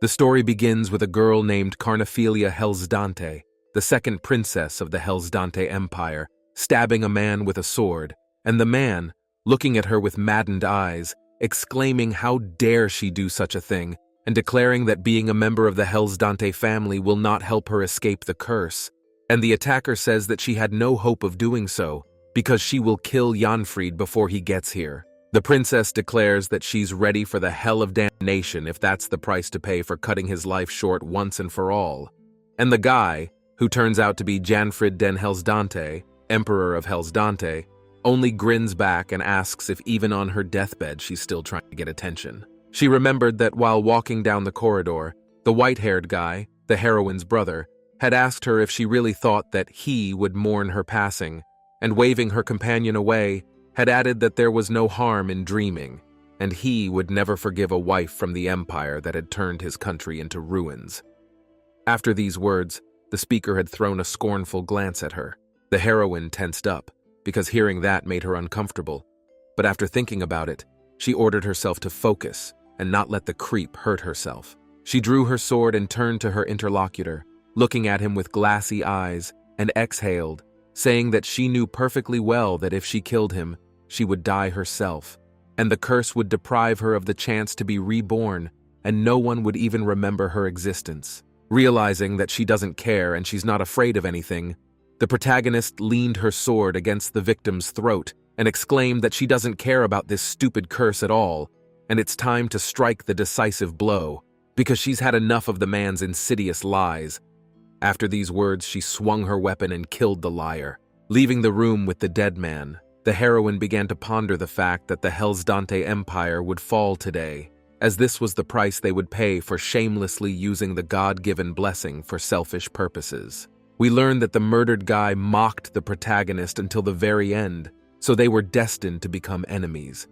The story begins with a girl named Carnophilia Hellsdante, the second princess of the Hellsdante Empire, stabbing a man with a sword, and the man, looking at her with maddened eyes, exclaiming how dare she do such a thing, and declaring that being a member of the Hellsdante family will not help her escape the curse. And the attacker says that she had no hope of doing so, because she will kill Janfried before he gets here. The princess declares that she's ready for the hell of damnation if that's the price to pay for cutting his life short once and for all. And the guy, who turns out to be Janfried den Hellsdante, Emperor of Hellsdante, only grins back and asks if even on her deathbed she's still trying to get attention. She remembered that while walking down the corridor, the white-haired guy, the heroine's brother, had asked her if she really thought that he would mourn her passing, and waving her companion away, had added that there was no harm in dreaming, and he would never forgive a wife from the empire that had turned his country into ruins. After these words, the speaker had thrown a scornful glance at her. The heroine tensed up, because hearing that made her uncomfortable, but after thinking about it, she ordered herself to focus and not let the creep hurt herself. She drew her sword and turned to her interlocutor, looking at him with glassy eyes, and exhaled, saying that she knew perfectly well that if she killed him, she would die herself, and the curse would deprive her of the chance to be reborn, and no one would even remember her existence. Realizing that she doesn't care and she's not afraid of anything, the protagonist leaned her sword against the victim's throat and exclaimed that she doesn't care about this stupid curse at all, and it's time to strike the decisive blow, because she's had enough of the man's insidious lies. After these words, she swung her weapon and killed the liar. Leaving the room with the dead man, the heroine began to ponder the fact that the Hellsdante Empire would fall today, as this was the price they would pay for shamelessly using the God-given blessing for selfish purposes. We learned that the murdered guy mocked the protagonist until the very end, so they were destined to become enemies.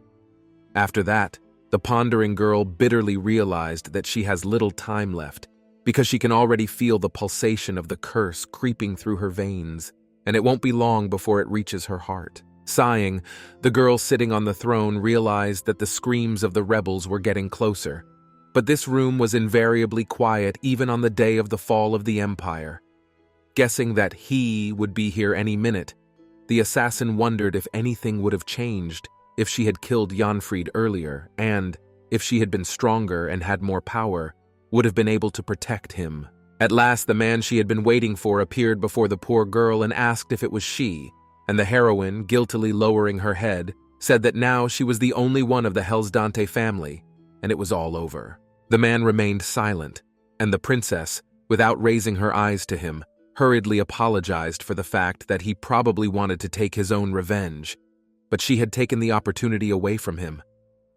After that, the pondering girl bitterly realized that she has little time left, because she can already feel the pulsation of the curse creeping through her veins, and it won't be long before it reaches her heart. Sighing, the girl sitting on the throne realized that the screams of the rebels were getting closer. But this room was invariably quiet even on the day of the fall of the Empire. Guessing that he would be here any minute, the assassin wondered if anything would have changed if she had killed Janfried earlier and, if she had been stronger and had more power, would have been able to protect him. At last, the man she had been waiting for appeared before the poor girl and asked if it was she, and the heroine, guiltily lowering her head, said that now she was the only one of the Hellsdante family, and it was all over. The man remained silent, and the princess, without raising her eyes to him, hurriedly apologized for the fact that he probably wanted to take his own revenge, but she had taken the opportunity away from him.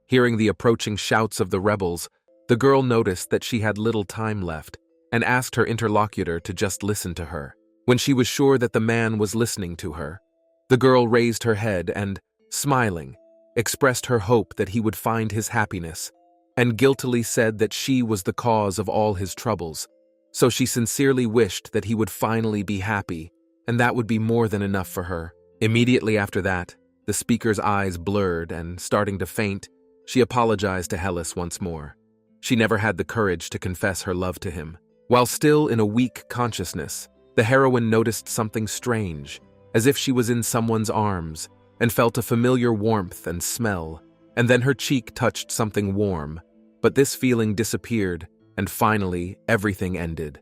Hearing the approaching shouts of the rebels, the girl noticed that she had little time left and asked her interlocutor to just listen to her. When she was sure that the man was listening to her, the girl raised her head and, smiling, expressed her hope that he would find his happiness, and guiltily said that she was the cause of all his troubles, so she sincerely wished that he would finally be happy, and that would be more than enough for her. Immediately after that, the speaker's eyes blurred, and starting to faint, she apologized to Hellas once more. She never had the courage to confess her love to him. While still in a weak consciousness, the heroine noticed something strange, as if she was in someone's arms, and felt a familiar warmth and smell, and then her cheek touched something warm, but this feeling disappeared, and finally everything ended.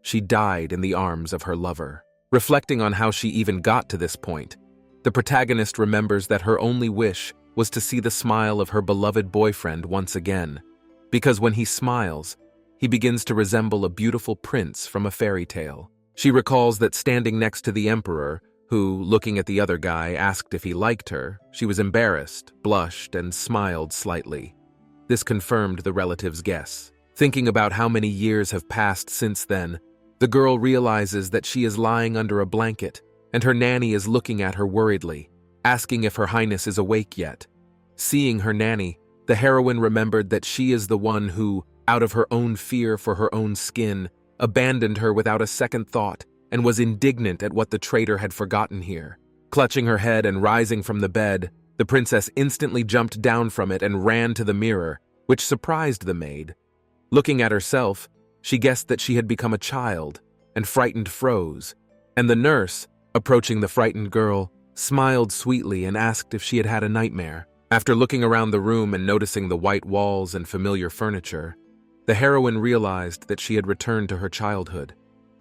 She died in the arms of her lover. Reflecting on how she even got to this point, the protagonist remembers that her only wish was to see the smile of her beloved boyfriend once again, because when he smiles, he begins to resemble a beautiful prince from a fairy tale. She recalls that standing next to the emperor, who, looking at the other guy, asked if he liked her, she was embarrassed, blushed, and smiled slightly. This confirmed the relative's guess. Thinking about how many years have passed since then, the girl realizes that she is lying under a blanket, and her nanny is looking at her worriedly, asking if her highness is awake yet. Seeing her nanny, the heroine remembered that she is the one who, out of her own fear for her own skin, abandoned her without a second thought, and was indignant at what the traitor had forgotten here. Clutching her head and rising from the bed, the princess instantly jumped down from it and ran to the mirror, which surprised the maid. Looking at herself, she guessed that she had become a child, and frightened froze, and the nurse, approaching the frightened girl, smiled sweetly and asked if she had had a nightmare. After looking around the room and noticing the white walls and familiar furniture, the heroine realized that she had returned to her childhood.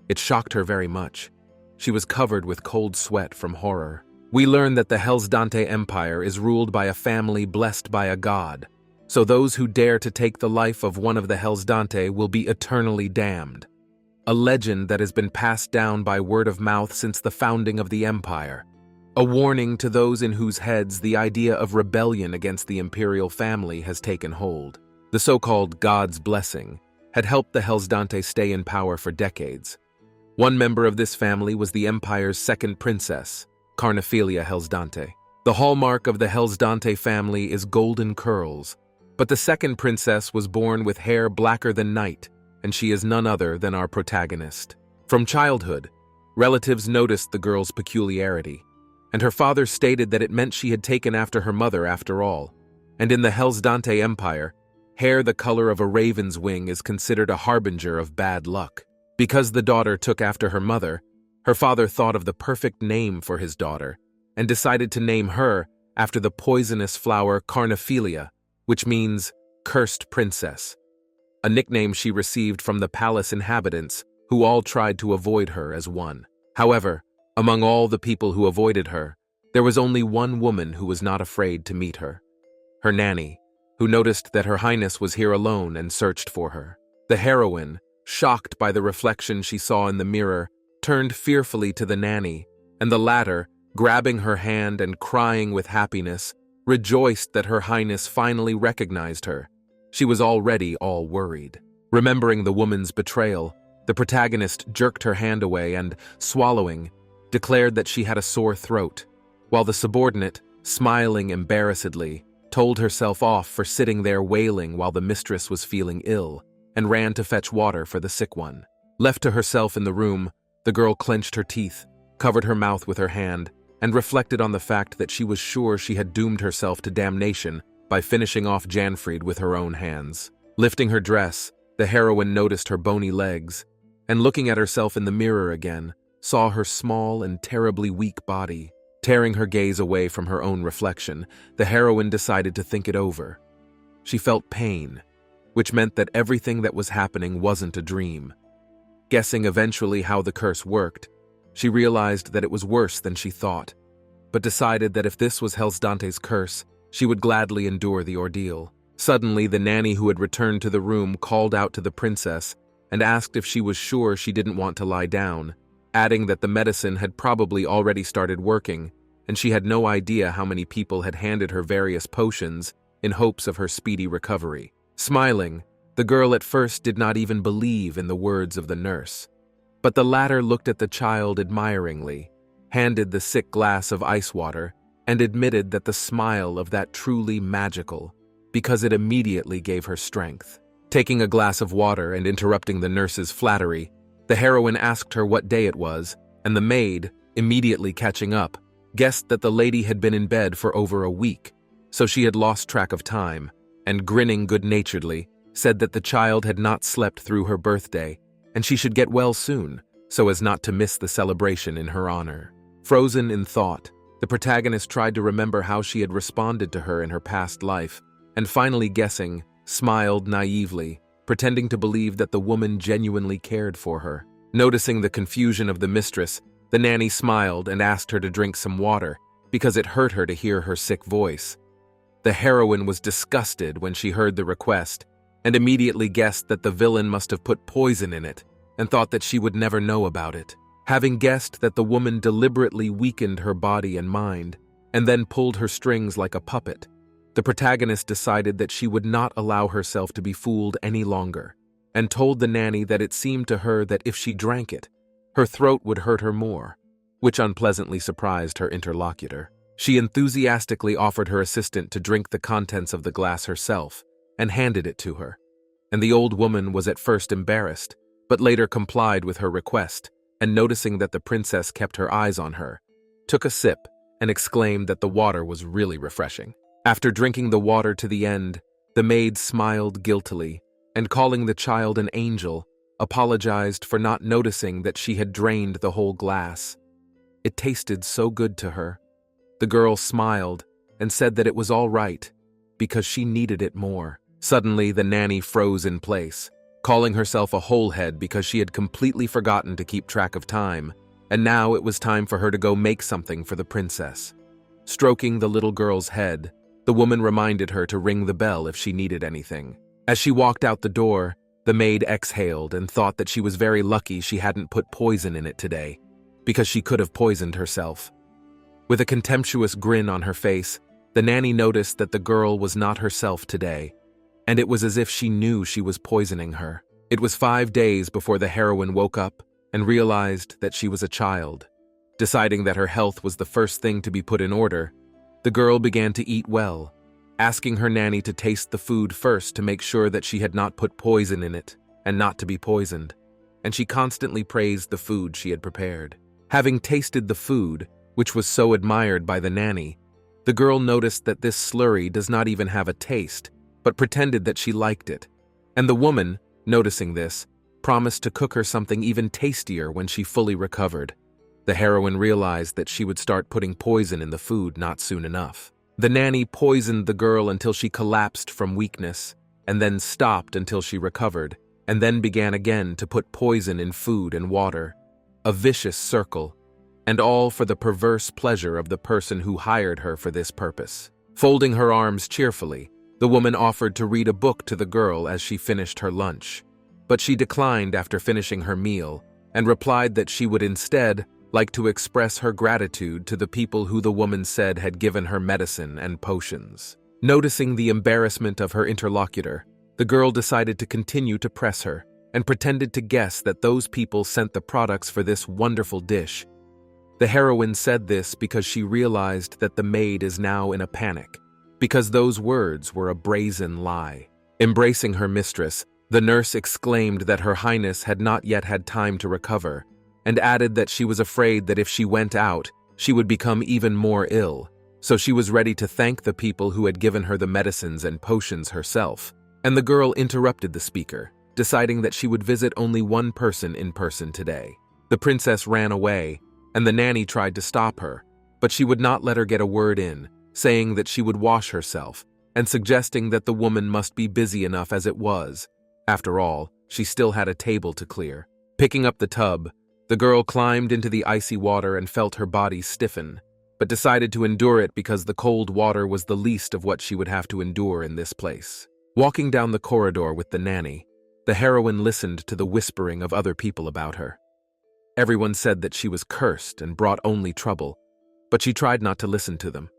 It shocked her very much. She was covered with cold sweat from horror. We learn that the Hellsdante Empire is ruled by a family blessed by a god, so those who dare to take the life of one of the Hellsdante will be eternally damned. A legend that has been passed down by word of mouth since the founding of the empire. A warning to those in whose heads the idea of rebellion against the imperial family has taken hold. The so-called God's blessing had helped the Hellsdante stay in power for decades. One member of this family was the empire's second princess, Carnophilia Hellsdante. The hallmark of the Hellsdante family is golden curls, but the second princess was born with hair blacker than night, and she is none other than our protagonist. From childhood, relatives noticed the girl's peculiarity, and her father stated that it meant she had taken after her mother after all. And in the Hellsdante Empire, hair the color of a raven's wing is considered a harbinger of bad luck. Because the daughter took after her mother, her father thought of the perfect name for his daughter and decided to name her after the poisonous flower Carnophilia, which means cursed princess, a nickname she received from the palace inhabitants who all tried to avoid her as one. However, among all the people who avoided her, there was only one woman who was not afraid to meet her. Her nanny, who noticed that her highness was here alone and searched for her. The heroine, shocked by the reflection she saw in the mirror, turned fearfully to the nanny, and the latter, grabbing her hand and crying with happiness, rejoiced that her highness finally recognized her. She was already all worried. Remembering the woman's betrayal, the protagonist jerked her hand away and, swallowing, declared that she had a sore throat, while the subordinate, smiling embarrassedly, told herself off for sitting there wailing while the mistress was feeling ill, and ran to fetch water for the sick one. Left to herself in the room, the girl clenched her teeth, covered her mouth with her hand, and reflected on the fact that she was sure she had doomed herself to damnation by finishing off Janfried with her own hands. Lifting her dress, the heroine noticed her bony legs, and looking at herself in the mirror again, saw her small and terribly weak body. Tearing her gaze away from her own reflection, the heroine decided to think it over. She felt pain, which meant that everything that was happening wasn't a dream. Guessing eventually how the curse worked, she realized that it was worse than she thought, but decided that if this was Hellsdante's curse, she would gladly endure the ordeal. Suddenly, the nanny who had returned to the room called out to the princess and asked if she was sure she didn't want to lie down, adding that the medicine had probably already started working, and she had no idea how many people had handed her various potions in hopes of her speedy recovery. Smiling, the girl at first did not even believe in the words of the nurse, but the latter looked at the child admiringly, handed the sick glass of ice water, and admitted that the smile of that truly magical, because it immediately gave her strength. Taking a glass of water and interrupting the nurse's flattery, the heroine asked her what day it was, and the maid, immediately catching up, guessed that the lady had been in bed for over a week, so she had lost track of time, and grinning good-naturedly, said that the child had not slept through her birthday, and she should get well soon, so as not to miss the celebration in her honor. Frozen in thought, the protagonist tried to remember how she had responded to her in her past life, and finally guessing, smiled naively, pretending to believe that the woman genuinely cared for her. Noticing the confusion of the mistress, the nanny smiled and asked her to drink some water, because it hurt her to hear her sick voice. The heroine was disgusted when she heard the request, and immediately guessed that the villain must have put poison in it, and thought that she would never know about it. Having guessed that the woman deliberately weakened her body and mind, and then pulled her strings like a puppet, the protagonist decided that she would not allow herself to be fooled any longer, and told the nanny that it seemed to her that if she drank it, her throat would hurt her more, which unpleasantly surprised her interlocutor. She enthusiastically offered her assistant to drink the contents of the glass herself, and handed it to her, and the old woman was at first embarrassed, but later complied with her request, and noticing that the princess kept her eyes on her, took a sip and exclaimed that the water was really refreshing. After drinking the water to the end, the maid smiled guiltily, and calling the child an angel, apologized for not noticing that she had drained the whole glass. It tasted so good to her. The girl smiled and said that it was all right, because she needed it more. Suddenly, the nanny froze in place, calling herself a holehead because she had completely forgotten to keep track of time, and now it was time for her to go make something for the princess. Stroking the little girl's head, the woman reminded her to ring the bell if she needed anything. As she walked out the door, the maid exhaled and thought that she was very lucky she hadn't put poison in it today, because she could have poisoned herself. With a contemptuous grin on her face, the nanny noticed that the girl was not herself today, and it was as if she knew she was poisoning her. It was 5 days before the heroine woke up and realized that she was a child. Deciding that her health was the first thing to be put in order, the girl began to eat well, asking her nanny to taste the food first to make sure that she had not put poison in it and not to be poisoned, and she constantly praised the food she had prepared. Having tasted the food, which was so admired by the nanny, the girl noticed that this slurry does not even have a taste, but pretended that she liked it, and the woman, noticing this, promised to cook her something even tastier when she fully recovered. The heroine realized that she would start putting poison in the food not soon enough. The nanny poisoned the girl until she collapsed from weakness, and then stopped until she recovered, and then began again to put poison in food and water. A vicious circle, and all for the perverse pleasure of the person who hired her for this purpose. Folding her arms cheerfully, the woman offered to read a book to the girl as she finished her lunch, but she declined after finishing her meal and replied that she would instead like to express her gratitude to the people who the woman said had given her medicine and potions. Noticing the embarrassment of her interlocutor, the girl decided to continue to press her and pretended to guess that those people sent the products for this wonderful dish. The heroine said this because she realized that the maid is now in a panic, because those words were a brazen lie. Embracing her mistress, the nurse exclaimed that Her Highness had not yet had time to recover, and added that she was afraid that if she went out, she would become even more ill, so she was ready to thank the people who had given her the medicines and potions herself. And the girl interrupted the speaker, deciding that she would visit only one person in person today. The princess ran away, and the nanny tried to stop her, but she would not let her get a word in, saying that she would wash herself, and suggesting that the woman must be busy enough as it was. After all, she still had a table to clear. Picking up the tub, the girl climbed into the icy water and felt her body stiffen, but decided to endure it because the cold water was the least of what she would have to endure in this place. Walking down the corridor with the nanny, the heroine listened to the whispering of other people about her. Everyone said that she was cursed and brought only trouble, but she tried not to listen to them.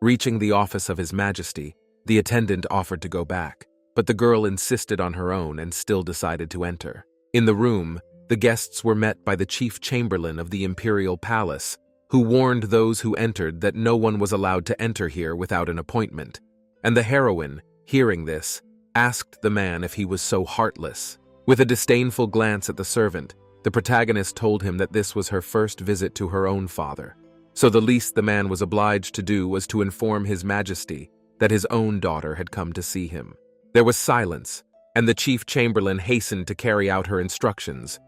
Reaching the office of His Majesty, the attendant offered to go back, but the girl insisted on her own and still decided to enter. In the room, the guests were met by the chief chamberlain of the imperial palace, who warned those who entered that no one was allowed to enter here without an appointment, and the heroine, hearing this, asked the man if he was so heartless. With a disdainful glance at the servant, the protagonist told him that this was her first visit to her own father, so the least the man was obliged to do was to inform His Majesty that his own daughter had come to see him. There was silence, and the chief chamberlain hastened to carry out her instructions.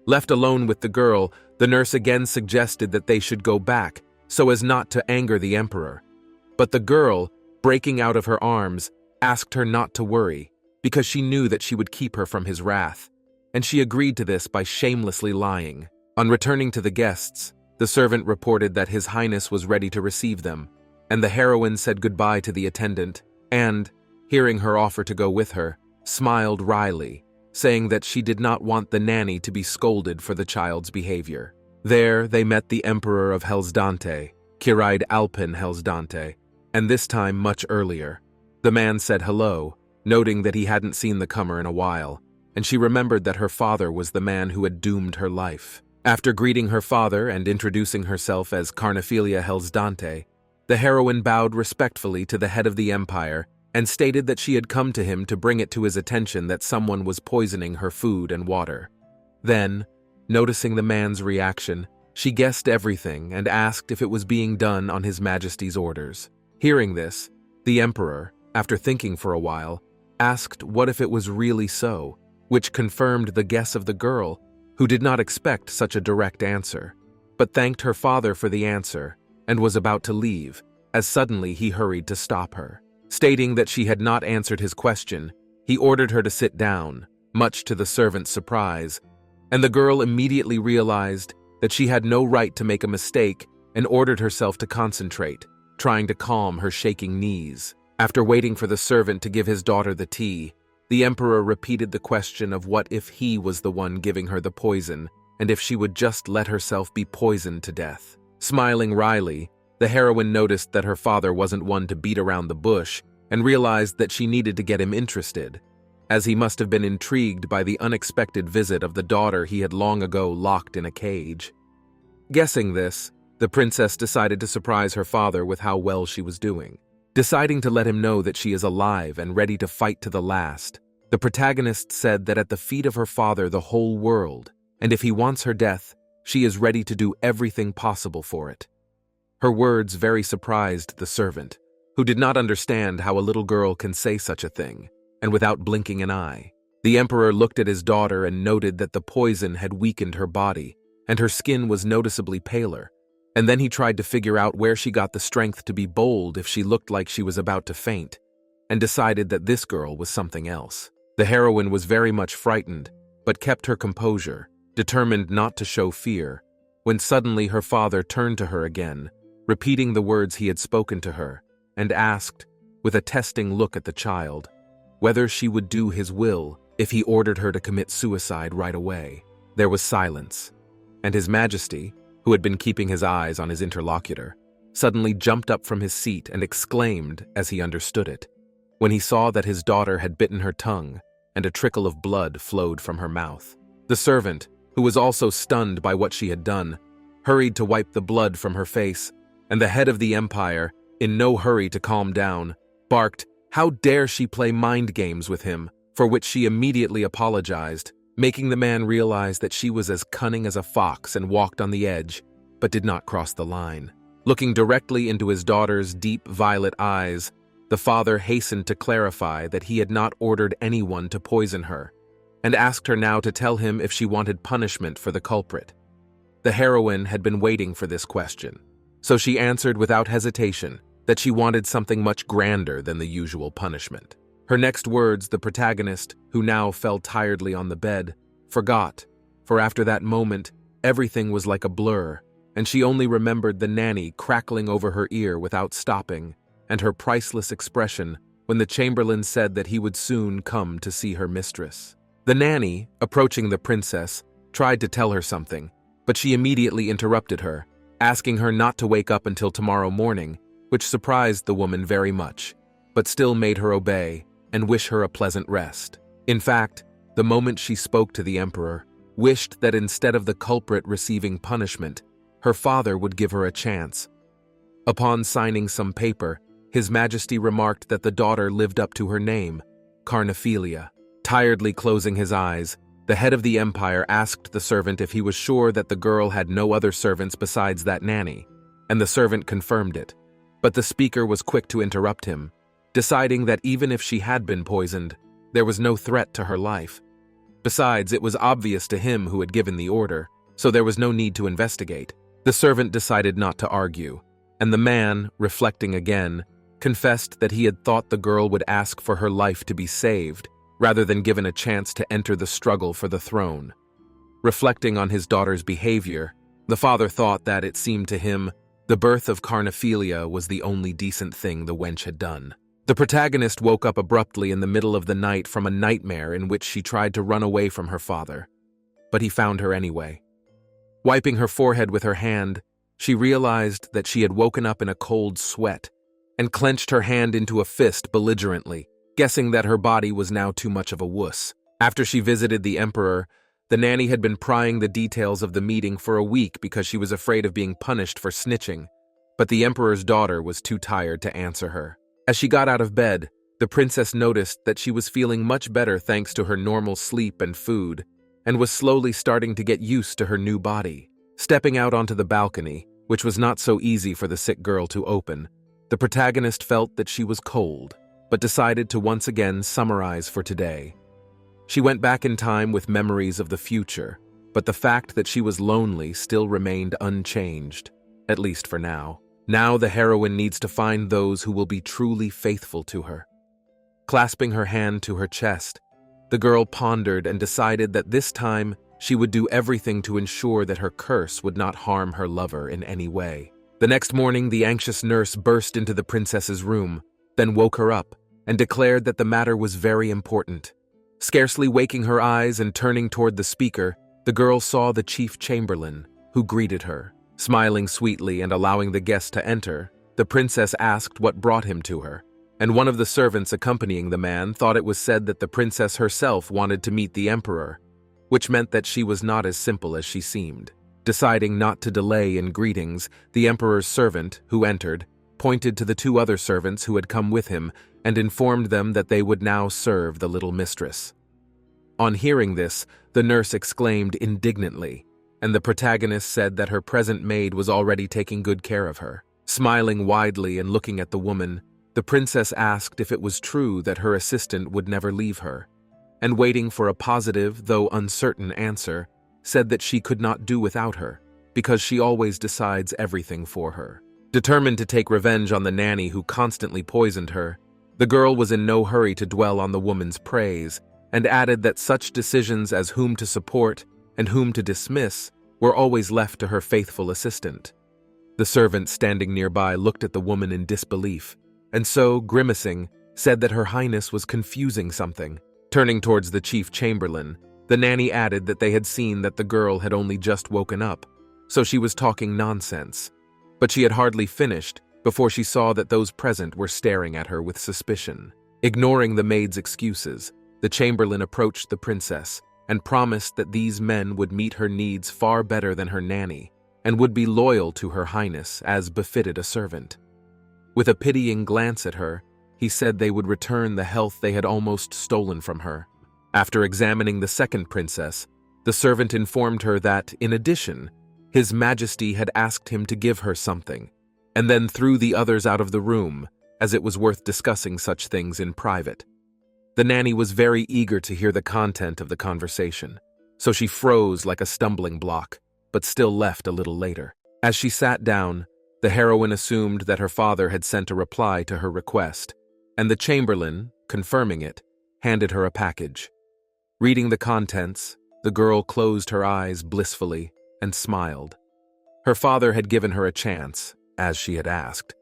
Left alone with the girl, the nurse again suggested that they should go back so as not to anger the emperor. But the girl, breaking out of her arms, asked her not to worry, because she knew that she would keep her from his wrath, and she agreed to this by shamelessly lying. On returning to the guests, the servant reported that His Highness was ready to receive them, and the heroine said goodbye to the attendant and, hearing her offer to go with her, smiled wryly, saying that she did not want the nanny to be scolded for the child's behavior. There they met the Emperor of Hellsdante, Kiraid Alpin Hellsdante, and this time much earlier. The man said hello, noting that he hadn't seen the comer in a while, and she remembered that her father was the man who had doomed her life. After greeting her father and introducing herself as Carnophilia Hellsdante, the heroine bowed respectfully to the head of the empire and stated that she had come to him to bring it to his attention that someone was poisoning her food and water. Then, noticing the man's reaction, she guessed everything and asked if it was being done on His Majesty's orders. Hearing this, the emperor, after thinking for a while, asked what if it was really so, which confirmed the guess of the girl, who did not expect such a direct answer, but thanked her father for the answer and was about to leave, as suddenly he hurried to stop her. Stating that she had not answered his question, he ordered her to sit down, much to the servant's surprise, and the girl immediately realized that she had no right to make a mistake and ordered herself to concentrate, trying to calm her shaking knees. After waiting for the servant to give his daughter the tea, the emperor repeated the question of what if he was the one giving her the poison, and if she would just let herself be poisoned to death. Smiling wryly, the heroine noticed that her father wasn't one to beat around the bush and realized that she needed to get him interested, as he must have been intrigued by the unexpected visit of the daughter he had long ago locked in a cage. Guessing this, the princess decided to surprise her father with how well she was doing. Deciding to let him know that she is alive and ready to fight to the last, the protagonist said that at the feet of her father the whole world, and if he wants her death, she is ready to do everything possible for it. Her words very surprised the servant, who did not understand how a little girl can say such a thing, and without blinking an eye. The emperor looked at his daughter and noted that the poison had weakened her body, and her skin was noticeably paler, and then he tried to figure out where she got the strength to be bold if she looked like she was about to faint, and decided that this girl was something else. The heroine was very much frightened, but kept her composure, determined not to show fear, when suddenly her father turned to her again, repeating the words he had spoken to her, and asked, with a testing look at the child, whether she would do his will if he ordered her to commit suicide right away. There was silence, and His Majesty, who had been keeping his eyes on his interlocutor, suddenly jumped up from his seat and exclaimed as he understood it, when he saw that his daughter had bitten her tongue and a trickle of blood flowed from her mouth. The servant, who was also stunned by what she had done, hurried to wipe the blood from her face, and the head of the empire, in no hurry to calm down, barked, "How dare she play mind games with him?" for which she immediately apologized, making the man realize that she was as cunning as a fox and walked on the edge, but did not cross the line. Looking directly into his daughter's deep violet eyes, the father hastened to clarify that he had not ordered anyone to poison her, and asked her now to tell him if she wanted punishment for the culprit. The heroine had been waiting for this question, so she answered without hesitation that she wanted something much grander than the usual punishment. Her next words the protagonist, who now fell tiredly on the bed, forgot, for after that moment, everything was like a blur, and she only remembered the nanny crackling over her ear without stopping, and her priceless expression when the chamberlain said that he would soon come to see her mistress. The nanny, approaching the princess, tried to tell her something, but she immediately interrupted her, asking her not to wake up until tomorrow morning, which surprised the woman very much, but still made her obey and wish her a pleasant rest. In fact, the moment she spoke to the emperor, wished that instead of the culprit receiving punishment, her father would give her a chance. Upon signing some paper, His Majesty remarked that the daughter lived up to her name, Carnophilia. Tiredly closing his eyes, the head of the empire asked the servant if he was sure that the girl had no other servants besides that nanny, and the servant confirmed it. But the speaker was quick to interrupt him, deciding that even if she had been poisoned, there was no threat to her life. Besides, it was obvious to him who had given the order, so there was no need to investigate. The servant decided not to argue, and the man, reflecting again, confessed that he had thought the girl would ask for her life to be saved, rather than given a chance to enter the struggle for the throne. Reflecting on his daughter's behavior, the father thought that, it seemed to him, the birth of Carnophilia was the only decent thing the wench had done. The protagonist woke up abruptly in the middle of the night from a nightmare in which she tried to run away from her father, but he found her anyway. Wiping her forehead with her hand, she realized that she had woken up in a cold sweat and clenched her hand into a fist belligerently, guessing that her body was now too much of a wuss. After she visited the emperor, the nanny had been prying the details of the meeting for a week because she was afraid of being punished for snitching, but the emperor's daughter was too tired to answer her. As she got out of bed, the princess noticed that she was feeling much better thanks to her normal sleep and food, and was slowly starting to get used to her new body. Stepping out onto the balcony, which was not so easy for the sick girl to open, the protagonist felt that she was cold. but decided to once again summarize for today. She went back in time with memories of the future, but the fact that she was lonely still remained unchanged, at least for now. Now the heroine needs to find those who will be truly faithful to her. Clasping her hand to her chest, the girl pondered and decided that this time she would do everything to ensure that her curse would not harm her lover in any way. The next morning, the anxious nurse burst into the princess's room, then woke her up and declared that the matter was very important. Scarcely waking her eyes and turning toward the speaker, the girl saw the chief chamberlain, who greeted her. Smiling sweetly and allowing the guest to enter, the princess asked what brought him to her, and one of the servants accompanying the man thought it was said that the princess herself wanted to meet the emperor, which meant that she was not as simple as she seemed. Deciding not to delay in greetings, the emperor's servant, who entered, pointed to the two other servants who had come with him and informed them that they would now serve the little mistress. On hearing this, the nurse exclaimed indignantly, and the protagonist said that her present maid was already taking good care of her. Smiling widely and looking at the woman, the princess asked if it was true that her assistant would never leave her, and waiting for a positive, though uncertain answer, said that she could not do without her, because she always decides everything for her. Determined to take revenge on the nanny who constantly poisoned her, the girl was in no hurry to dwell on the woman's praise, and added that such decisions as whom to support and whom to dismiss were always left to her faithful assistant. The servant standing nearby looked at the woman in disbelief, and so, grimacing, said that her highness was confusing something. Turning towards the chief chamberlain, the nanny added that they had seen that the girl had only just woken up, so she was talking nonsense. But she had hardly finished before she saw that those present were staring at her with suspicion. Ignoring the maid's excuses, the chamberlain approached the princess and promised that these men would meet her needs far better than her nanny and would be loyal to her highness as befitted a servant. With a pitying glance at her, he said they would return the health they had almost stolen from her. After examining the second princess, the servant informed her that, in addition, His Majesty had asked him to give her something, and then threw the others out of the room, as it was worth discussing such things in private. The nanny was very eager to hear the content of the conversation, so she froze like a stumbling block, but still left a little later. As she sat down, the heroine assumed that her father had sent a reply to her request, and the chamberlain, confirming it, handed her a package. Reading the contents, the girl closed her eyes blissfully and smiled. Her father had given her a chance, as she had asked,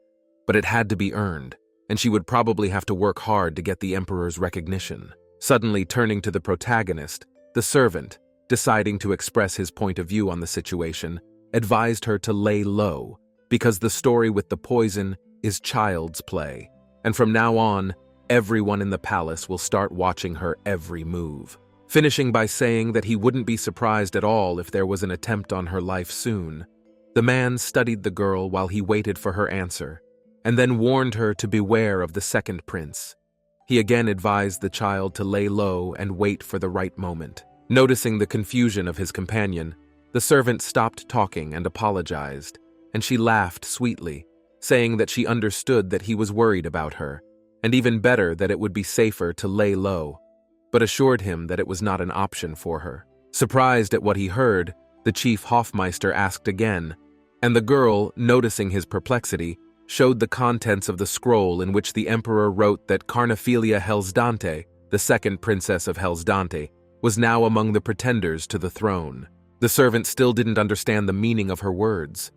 but it had to be earned, and she would probably have to work hard to get the emperor's recognition. Suddenly turning to the protagonist, the servant, deciding to express his point of view on the situation, advised her to lay low, because the story with the poison is child's play, and from now on, everyone in the palace will start watching her every move. Finishing by saying that he wouldn't be surprised at all if there was an attempt on her life soon, the man studied the girl while he waited for her answer, and then warned her to beware of the second prince. He again advised the child to lay low and wait for the right moment. Noticing the confusion of his companion, the servant stopped talking and apologized, and she laughed sweetly, saying that she understood that he was worried about her, and even better that it would be safer to lay low, but assured him that it was not an option for her. Surprised at what he heard, the chief Hofmeister asked again, and the girl, noticing his perplexity, showed the contents of the scroll in which the emperor wrote that Carnophilia Hellsdante, the second princess of Hellsdante, was now among the pretenders to the throne. The servant still didn't understand the meaning of her words,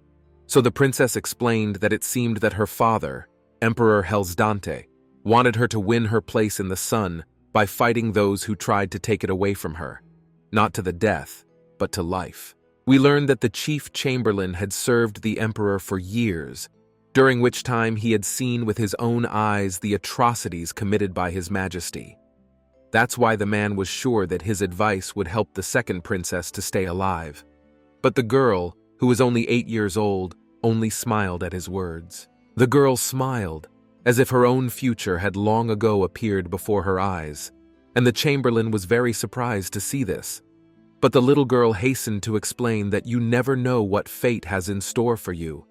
so the princess explained that it seemed that her father, Emperor Hellsdante, wanted her to win her place in the sun by fighting those who tried to take it away from her, not to the death, but to life. We learned that the chief chamberlain had served the emperor for years, during which time he had seen with his own eyes the atrocities committed by His Majesty. That's why the man was sure that his advice would help the second princess to stay alive. But the girl, who was only 8 years old, only smiled at his words. The girl smiled, as if her own future had long ago appeared before her eyes, and the chamberlain was very surprised to see this. But the little girl hastened to explain that you never know what fate has in store for you,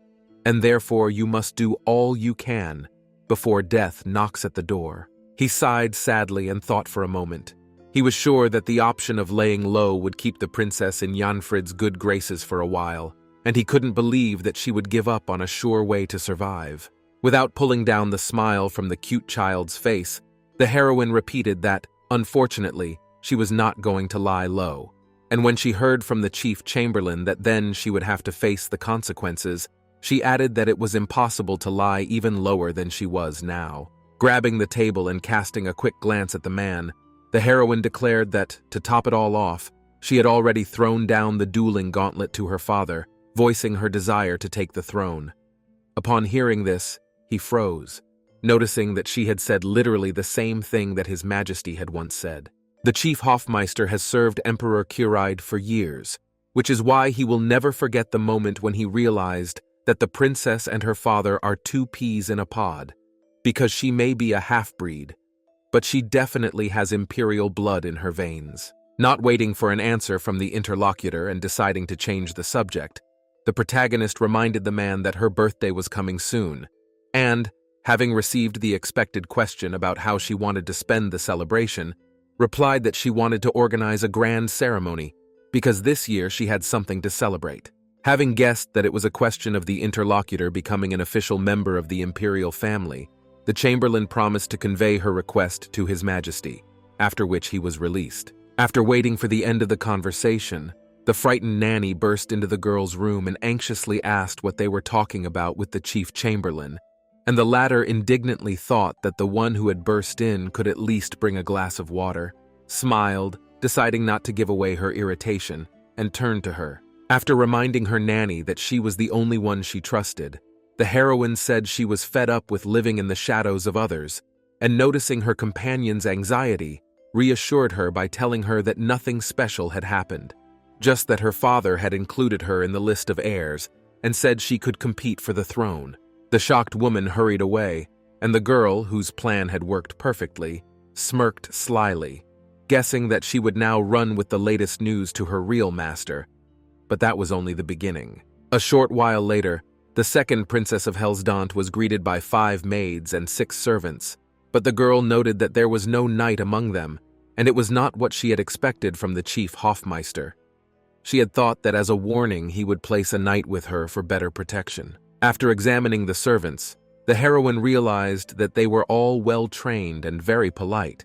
and therefore you must do all you can before death knocks at the door. He sighed sadly and thought for a moment. He was sure that the option of laying low would keep the princess in Janfrid's good graces for a while, and he couldn't believe that she would give up on a sure way to survive. Without pulling down the smile from the cute child's face, the heroine repeated that, unfortunately, she was not going to lie low. And when she heard from the chief chamberlain that then she would have to face the consequences, she added that it was impossible to lie even lower than she was now. Grabbing the table and casting a quick glance at the man, the heroine declared that, to top it all off, she had already thrown down the dueling gauntlet to her father, voicing her desire to take the throne. Upon hearing this, he froze, noticing that she had said literally the same thing that His Majesty had once said. The chief Hofmeister has served Emperor Kuride for years, which is why he will never forget the moment when he realized that the princess and her father are two peas in a pod, because she may be a half-breed, but she definitely has imperial blood in her veins. Not waiting for an answer from the interlocutor and deciding to change the subject, the protagonist reminded the man that her birthday was coming soon, and, having received the expected question about how she wanted to spend the celebration, replied that she wanted to organize a grand ceremony because this year she had something to celebrate. Having guessed that it was a question of the interlocutor becoming an official member of the imperial family, the chamberlain promised to convey her request to His Majesty, after which he was released. After waiting for the end of the conversation, the frightened nanny burst into the girl's room and anxiously asked what they were talking about with the chief chamberlain, and the latter indignantly thought that the one who had burst in could at least bring a glass of water, smiled, deciding not to give away her irritation, and turned to her. After reminding her nanny that she was the only one she trusted, the heroine said she was fed up with living in the shadows of others, and noticing her companion's anxiety, reassured her by telling her that nothing special had happened, just that her father had included her in the list of heirs and said she could compete for the throne. The shocked woman hurried away, and the girl, whose plan had worked perfectly, smirked slyly, guessing that she would now run with the latest news to her real master. But that was only the beginning. A short while later, the second princess of Hellsdant was greeted by 5 maids and 6 servants, but the girl noted that there was no knight among them, and it was not what she had expected from the chief Hofmeister. She had thought that as a warning he would place a knight with her for better protection. After examining the servants, the heroine realized that they were all well-trained and very polite,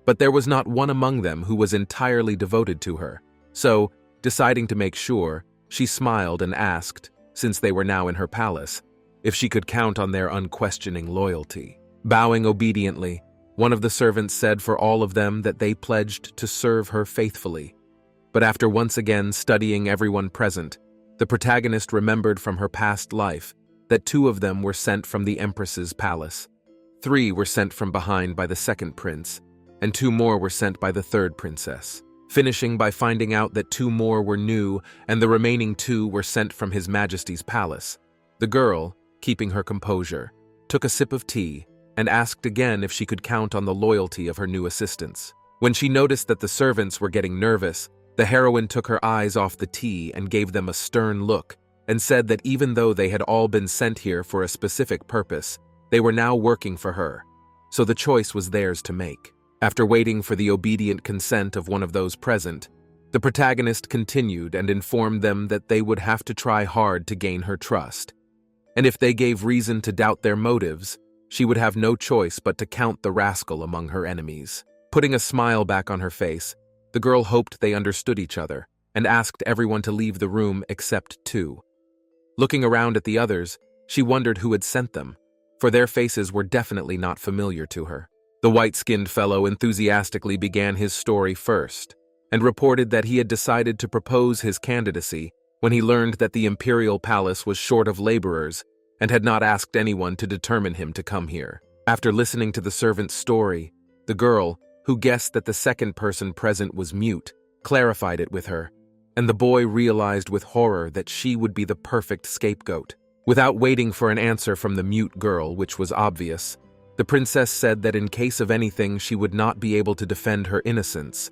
but there was not one among them who was entirely devoted to her. So, deciding to make sure, she smiled and asked, since they were now in her palace, if she could count on their unquestioning loyalty. Bowing obediently, one of the servants said for all of them that they pledged to serve her faithfully. But after once again studying everyone present, the protagonist remembered from her past life that 2 of them were sent from the Empress's palace, 3 were sent from behind by the second prince, and 2 more were sent by the third princess, finishing by finding out that 2 more were new and the remaining 2 were sent from His Majesty's palace. The girl, keeping her composure, took a sip of tea and asked again if she could count on the loyalty of her new assistants. When she noticed that the servants were getting nervous, the heroine took her eyes off the tea and gave them a stern look, and said that even though they had all been sent here for a specific purpose, they were now working for her, so the choice was theirs to make. After waiting for the obedient consent of one of those present, the protagonist continued and informed them that they would have to try hard to gain her trust, and if they gave reason to doubt their motives, she would have no choice but to count the rascal among her enemies. Putting a smile back on her face, the girl hoped they understood each other and asked everyone to leave the room except 2. Looking around at the others, she wondered who had sent them, for their faces were definitely not familiar to her. The white-skinned fellow enthusiastically began his story first and reported that he had decided to propose his candidacy when he learned that the imperial palace was short of laborers and had not asked anyone to determine him to come here. After listening to the servant's story, the girl, who guessed that the second person present was mute, clarified it with her, and the boy realized with horror that she would be the perfect scapegoat. Without waiting for an answer from the mute girl, which was obvious, the princess said that in case of anything she would not be able to defend her innocence,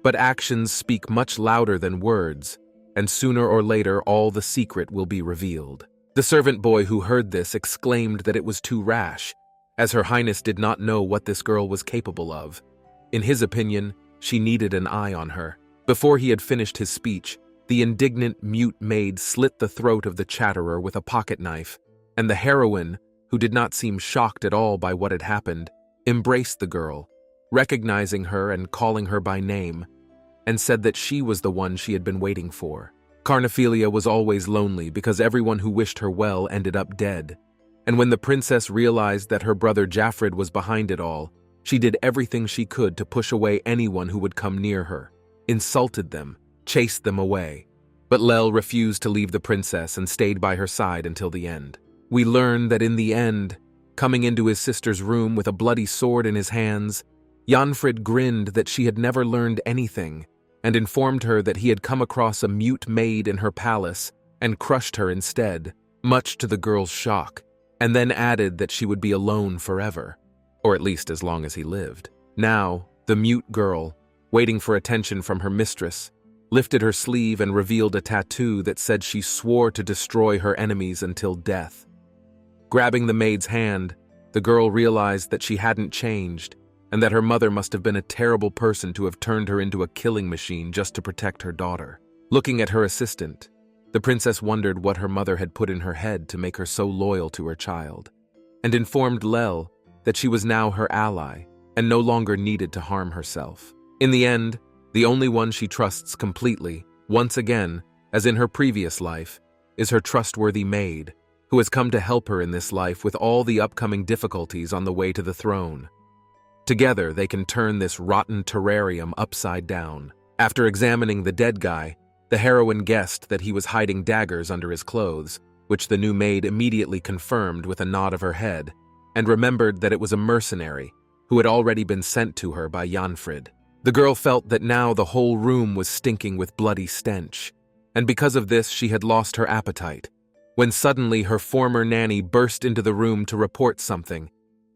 but actions speak much louder than words, and sooner or later all the secret will be revealed. The servant boy who heard this exclaimed that it was too rash, as Her Highness did not know what this girl was capable of. In his opinion, she needed an eye on her. Before he had finished his speech, the indignant mute maid slit the throat of the chatterer with a pocket knife, and the heroine, who did not seem shocked at all by what had happened, embraced the girl, recognizing her and calling her by name, and said that she was the one she had been waiting for. Carnophilia was always lonely because everyone who wished her well ended up dead, and when the princess realized that her brother Jaffred was behind it all, she did everything she could to push away anyone who would come near her, insulted them, chased them away. But Lel refused to leave the princess and stayed by her side until the end. We learn that in the end, coming into his sister's room with a bloody sword in his hands, Janfrid grinned that she had never learned anything and informed her that he had come across a mute maid in her palace and crushed her instead, much to the girl's shock, and then added that she would be alone forever, or at least as long as he lived. Now, the mute girl, waiting for attention from her mistress, lifted her sleeve and revealed a tattoo that said she swore to destroy her enemies until death. Grabbing the maid's hand, the girl realized that she hadn't changed, and that her mother must have been a terrible person to have turned her into a killing machine just to protect her daughter. Looking at her assistant, the princess wondered what her mother had put in her head to make her so loyal to her child, and informed Lel that she was now her ally and no longer needed to harm herself. In the end, the only one she trusts completely, once again, as in her previous life, is her trustworthy maid, who has come to help her in this life with all the upcoming difficulties on the way to the throne. Together, they can turn this rotten terrarium upside down. After examining the dead guy, the heroine guessed that he was hiding daggers under his clothes, which the new maid immediately confirmed with a nod of her head, and remembered that it was a mercenary who had already been sent to her by Janfrid. The girl felt that now the whole room was stinking with bloody stench, and because of this she had lost her appetite, when suddenly her former nanny burst into the room to report something,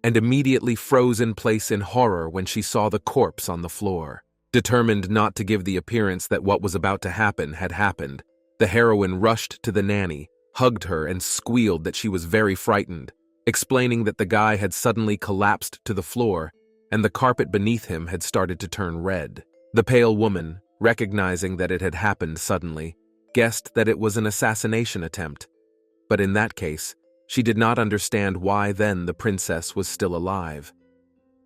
and immediately froze in place in horror when she saw the corpse on the floor. Determined not to give the appearance that what was about to happen had happened, the heroine rushed to the nanny, hugged her, and squealed that she was very frightened, explaining that the guy had suddenly collapsed to the floor and the carpet beneath him had started to turn red. The pale woman, recognizing that it had happened suddenly, guessed that it was an assassination attempt, but in that case, she did not understand why then the princess was still alive.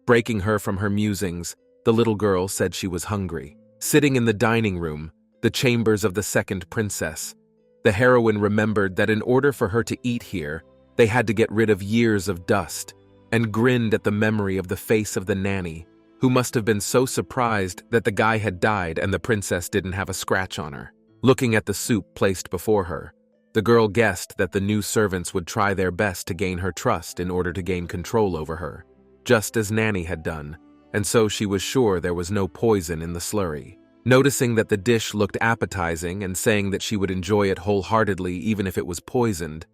Breaking her from her musings, the little girl said she was hungry. Sitting in the dining room, the chambers of the second princess, the heroine remembered that in order for her to eat here, they had to get rid of years of dust, and grinned at the memory of the face of the nanny, who must have been so surprised that the guy had died and the princess didn't have a scratch on her. Looking at the soup placed before her, the girl guessed that the new servants would try their best to gain her trust in order to gain control over her, just as Nanny had done, and so she was sure there was no poison in the slurry. Noticing that the dish looked appetizing and saying that she would enjoy it wholeheartedly even if it was poisoned,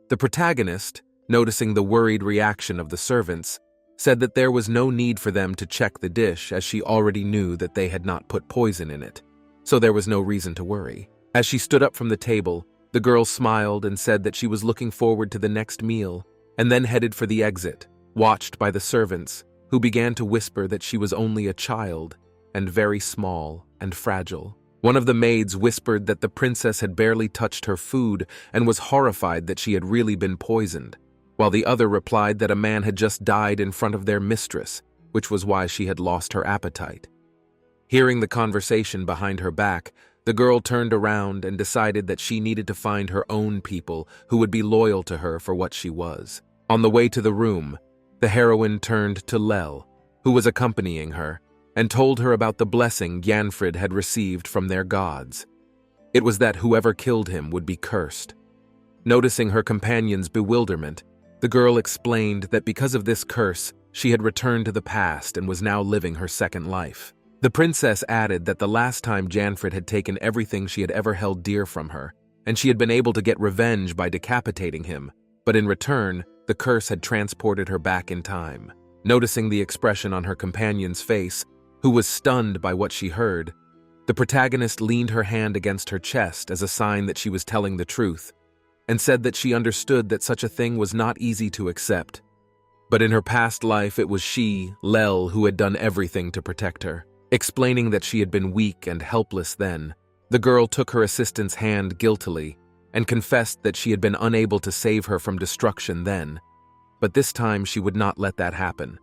the protagonist, noticing the worried reaction of the servants, said that there was no need for them to check the dish as she already knew that they had not put poison in it, so there was no reason to worry. As she stood up from the table, the girl smiled and said that she was looking forward to the next meal, and then headed for the exit, watched by the servants, who began to whisper that she was only a child, and very small and fragile. One of the maids whispered that the princess had barely touched her food and was horrified that she had really been poisoned, while the other replied that a man had just died in front of their mistress, which was why she had lost her appetite. Hearing the conversation behind her back, the girl turned around and decided that she needed to find her own people who would be loyal to her for what she was. On the way to the room, the heroine turned to Lel, who was accompanying her, and told her about the blessing Janfrid had received from their gods. It was that whoever killed him would be cursed. Noticing her companion's bewilderment, the girl explained that because of this curse, she had returned to the past and was now living her second life. The princess added that the last time Janfrid had taken everything she had ever held dear from her, and she had been able to get revenge by decapitating him, but in return, the curse had transported her back in time. Noticing the expression on her companion's face, who was stunned by what she heard, the protagonist leaned her hand against her chest as a sign that she was telling the truth, and said that she understood that such a thing was not easy to accept, But in her past life, it was she, Lel, who had done everything to protect her. Explaining that she had been weak and helpless then, the girl took her assistant's hand guiltily and confessed that she had been unable to save her from destruction then. But this time she would not let that happen.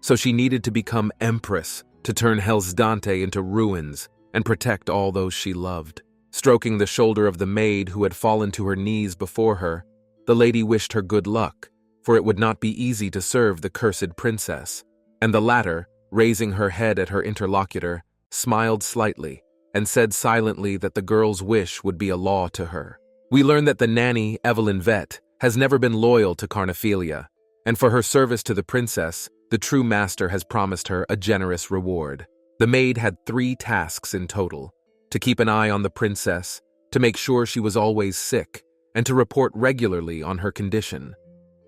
So she needed to become Empress to turn Hellsdante into ruins and protect all those she loved. Stroking the shoulder of the maid who had fallen to her knees before her, the lady wished her good luck, for it would not be easy to serve the cursed princess. And the latter, raising her head at her interlocutor, smiled slightly and said silently that the girl's wish would be a law to her. We learn that the nanny, Evelyn Vett, has never been loyal to Carnophilia, and for her service to the princess, the true master has promised her a generous reward. The maid had 3 tasks in total: to keep an eye on the princess, to make sure she was always sick, and to report regularly on her condition.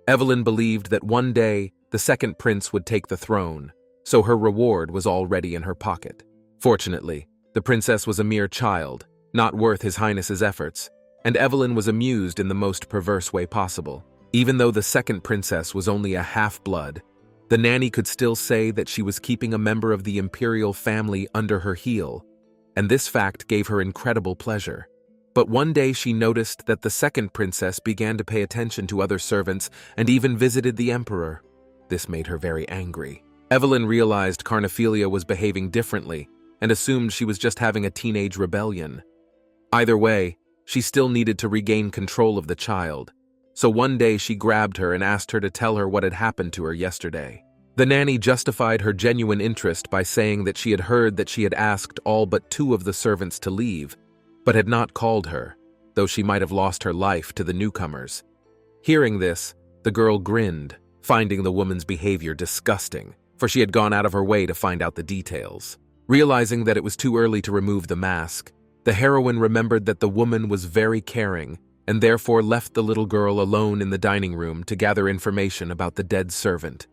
Evelyn believed that one day the second prince would take the throne, so her reward was already in her pocket. Fortunately, the princess was a mere child, not worth His Highness's efforts, and Evelyn was amused in the most perverse way possible. Even though the second princess was only a half-blood, the nanny could still say that she was keeping a member of the imperial family under her heel, and this fact gave her incredible pleasure. But one day she noticed that the second princess began to pay attention to other servants and even visited the emperor. This made her very angry. Evelyn realized Carnophilia was behaving differently and assumed she was just having a teenage rebellion. Either way, she still needed to regain control of the child. So one day she grabbed her and asked her to tell her what had happened to her yesterday. The nanny justified her genuine interest by saying that she had heard that she had asked all but 2 of the servants to leave, but had not called her, though she might have lost her life to the newcomers. Hearing this, the girl grinned, finding the woman's behavior disgusting, for she had gone out of her way to find out the details. Realizing that it was too early to remove the mask, the heroine remembered that the woman was very caring and therefore left the little girl alone in the dining room to gather information about the dead servant.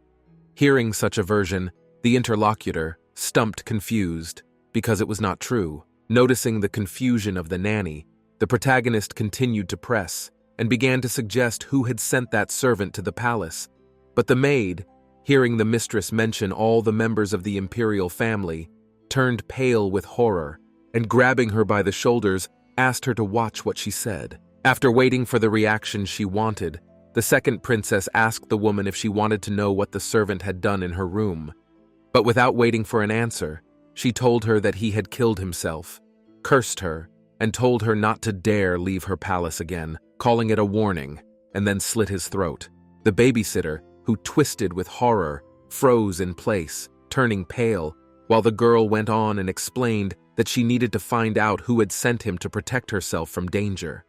Hearing such a version, the interlocutor, stumped confused, because it was not true. Noticing the confusion of the nanny, the protagonist continued to press and began to suggest who had sent that servant to the palace. But the maid, hearing the mistress mention all the members of the imperial family, turned pale with horror and, grabbing her by the shoulders, asked her to watch what she said. After waiting for the reaction she wanted, the second princess asked the woman if she wanted to know what the servant had done in her room. But without waiting for an answer, she told her that he had killed himself, cursed her, and told her not to dare leave her palace again, calling it a warning, and then slit his throat. The babysitter, who twisted with horror, froze in place, turning pale, while the girl went on and explained that she needed to find out who had sent him to protect herself from danger.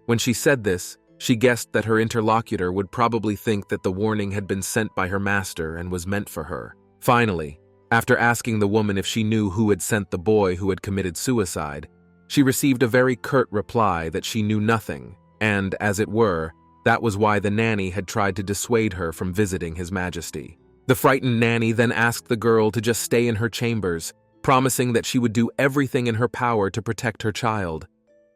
When she said this, she guessed that her interlocutor would probably think that the warning had been sent by her master and was meant for her. Finally, after asking the woman if she knew who had sent the boy who had committed suicide, she received a very curt reply that she knew nothing, and, as it were, that was why the nanny had tried to dissuade her from visiting His Majesty. The frightened nanny then asked the girl to just stay in her chambers, promising that she would do everything in her power to protect her child.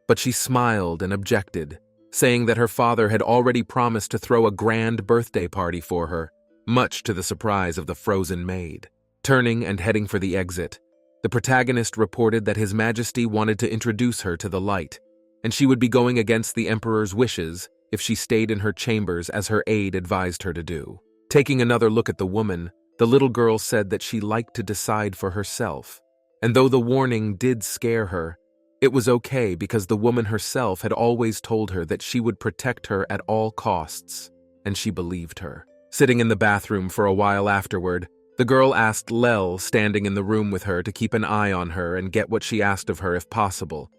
But she smiled and objected, saying that her father had already promised to throw a grand birthday party for her, much to the surprise of the frozen maid. Turning and heading for the exit, the protagonist reported that His Majesty wanted to introduce her to the light, and she would be going against the Emperor's wishes if she stayed in her chambers as her aide advised her to do. Taking another look at the woman, the little girl said that she liked to decide for herself, and though the warning did scare her, it was okay because the woman herself had always told her that she would protect her at all costs, and she believed her. Sitting in the bathroom for a while afterward, the girl asked Lel, standing in the room with her, to keep an eye on her and get what she asked of her if possible.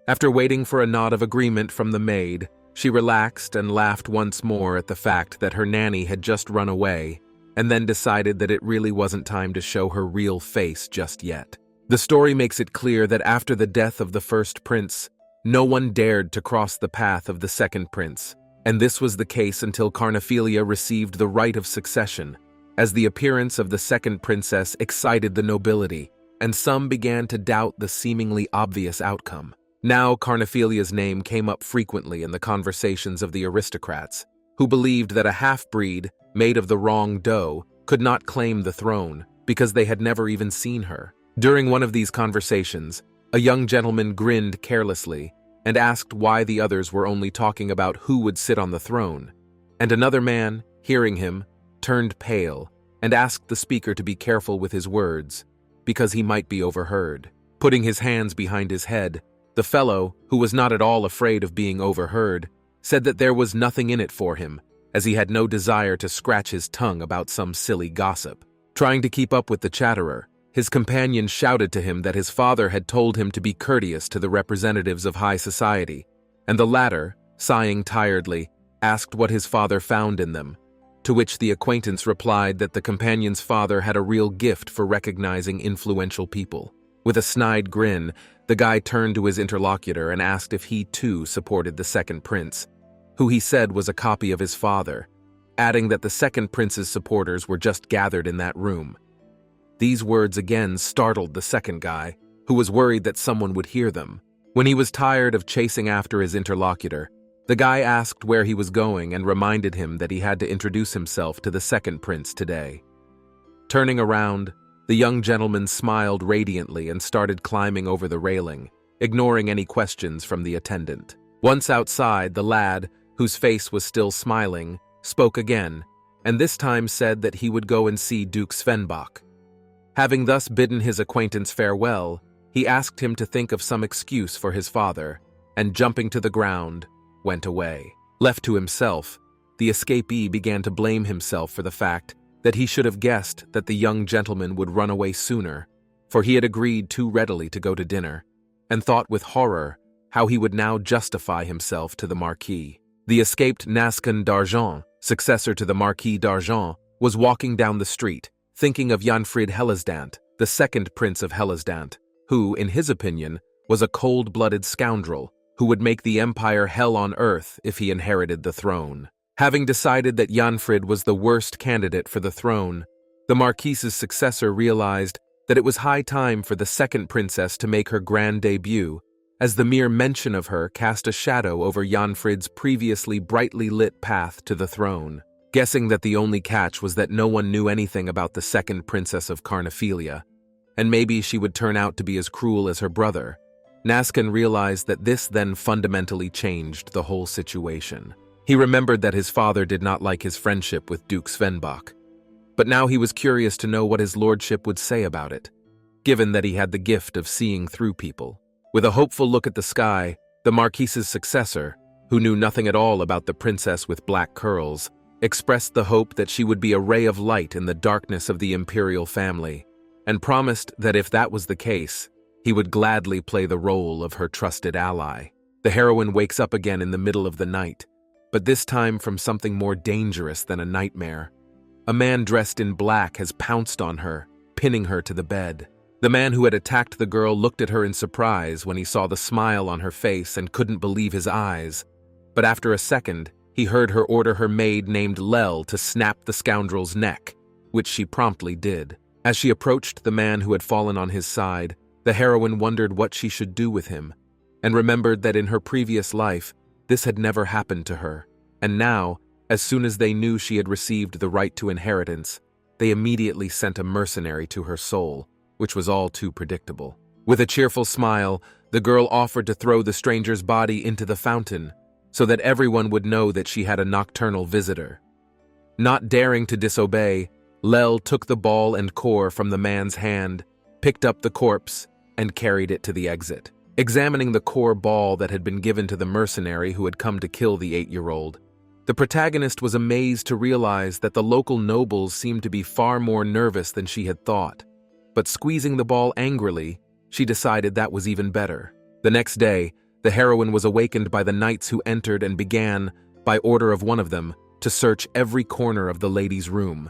After waiting for a nod of agreement from the maid, she relaxed and laughed once more at the fact that her nanny had just run away, and then decided that it really wasn't time to show her real face just yet. The story makes it clear that after the death of the first prince, no one dared to cross the path of the second prince, and this was the case until Carnophilia received the right of succession, as the appearance of the second princess excited the nobility, and some began to doubt the seemingly obvious outcome. Now Carnophilia's name came up frequently in the conversations of the aristocrats, who believed that a half-breed, made of the wrong dough, could not claim the throne because they had never even seen her. During one of these conversations, a young gentleman grinned carelessly and asked why the others were only talking about who would sit on the throne, and another man, hearing him, turned pale and asked the speaker to be careful with his words, because he might be overheard. Putting his hands behind his head, the fellow, who was not at all afraid of being overheard, said that there was nothing in it for him, as he had no desire to scratch his tongue about some silly gossip. Trying to keep up with the chatterer, his companion shouted to him that his father had told him to be courteous to the representatives of high society, and the latter, sighing tiredly, asked what his father found in them, to which the acquaintance replied that the companion's father had a real gift for recognizing influential people. With a snide grin, the guy turned to his interlocutor and asked if he too supported the second prince, who he said was a copy of his father, adding that the second prince's supporters were just gathered in that room. These words again startled the second guy, who was worried that someone would hear them. When he was tired of chasing after his interlocutor, the guy asked where he was going and reminded him that he had to introduce himself to the second prince today. Turning around, the young gentleman smiled radiantly and started climbing over the railing, ignoring any questions from the attendant. Once outside, the lad, whose face was still smiling, spoke again, and this time said that he would go and see Duke Svenbach. Having thus bidden his acquaintance farewell, he asked him to think of some excuse for his father, and jumping to the ground, went away. Left to himself, the escapee began to blame himself for the fact that he should have guessed that the young gentleman would run away sooner, for he had agreed too readily to go to dinner, and thought with horror how he would now justify himself to the Marquis. The escaped Nascon d'Argent, successor to the Marquis d'Argent, was walking down the street, thinking of Janfrid Hellasdant, the second prince of Hellasdant, who, in his opinion, was a cold-blooded scoundrel who would make the empire hell on earth if he inherited the throne. Having decided that Janfrid was the worst candidate for the throne, the Marquis's successor realized that it was high time for the second princess to make her grand debut, as the mere mention of her cast a shadow over Janfrid's previously brightly lit path to the throne. Guessing that the only catch was that no one knew anything about the second princess of Carnophilia, and maybe she would turn out to be as cruel as her brother, Nascon realized that this then fundamentally changed the whole situation. He remembered that his father did not like his friendship with Duke Svenbach, but now he was curious to know what his lordship would say about it, given that he had the gift of seeing through people. With a hopeful look at the sky, the Marquis's successor, who knew nothing at all about the princess with black curls, expressed the hope that she would be a ray of light in the darkness of the imperial family, and promised that if that was the case, he would gladly play the role of her trusted ally. The heroine wakes up again in the middle of the night, but this time from something more dangerous than a nightmare. A man dressed in black has pounced on her, pinning her to the bed. The man who had attacked the girl looked at her in surprise when he saw the smile on her face and couldn't believe his eyes. But after a second, he heard her order her maid named Lel to snap the scoundrel's neck, which she promptly did. As she approached the man who had fallen on his side, the heroine wondered what she should do with him, and remembered that in her previous life, this had never happened to her, and now, as soon as they knew she had received the right to inheritance, they immediately sent a mercenary to her soul, which was all too predictable. With a cheerful smile, the girl offered to throw the stranger's body into the fountain, so that everyone would know that she had a nocturnal visitor. Not daring to disobey, Lel took the ball and core from the man's hand, picked up the corpse, and carried it to the exit. Examining the core ball that had been given to the mercenary who had come to kill the 8-year-old, the protagonist was amazed to realize that the local nobles seemed to be far more nervous than she had thought. But squeezing the ball angrily, she decided that was even better. The next day, the heroine was awakened by the knights who entered and began, by order of one of them, to search every corner of the lady's room.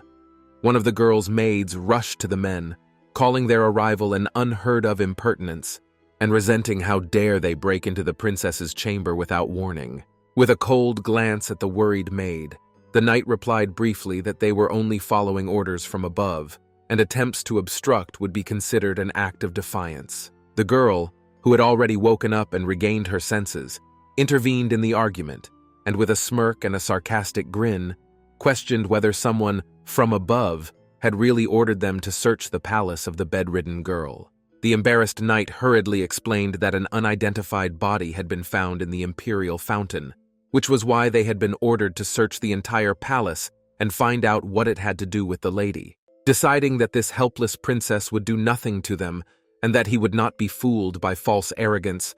One of the girl's maids rushed to the men, calling their arrival an unheard-of impertinence, and resenting how dare they break into the princess's chamber without warning. With a cold glance at the worried maid, the knight replied briefly that they were only following orders from above, and attempts to obstruct would be considered an act of defiance. The girl, who had already woken up and regained her senses, intervened in the argument, and with a smirk and a sarcastic grin, questioned whether someone from above had really ordered them to search the palace of the bedridden girl. The embarrassed knight hurriedly explained that an unidentified body had been found in the imperial fountain, which was why they had been ordered to search the entire palace and find out what it had to do with the lady. Deciding that this helpless princess would do nothing to them and that he would not be fooled by false arrogance,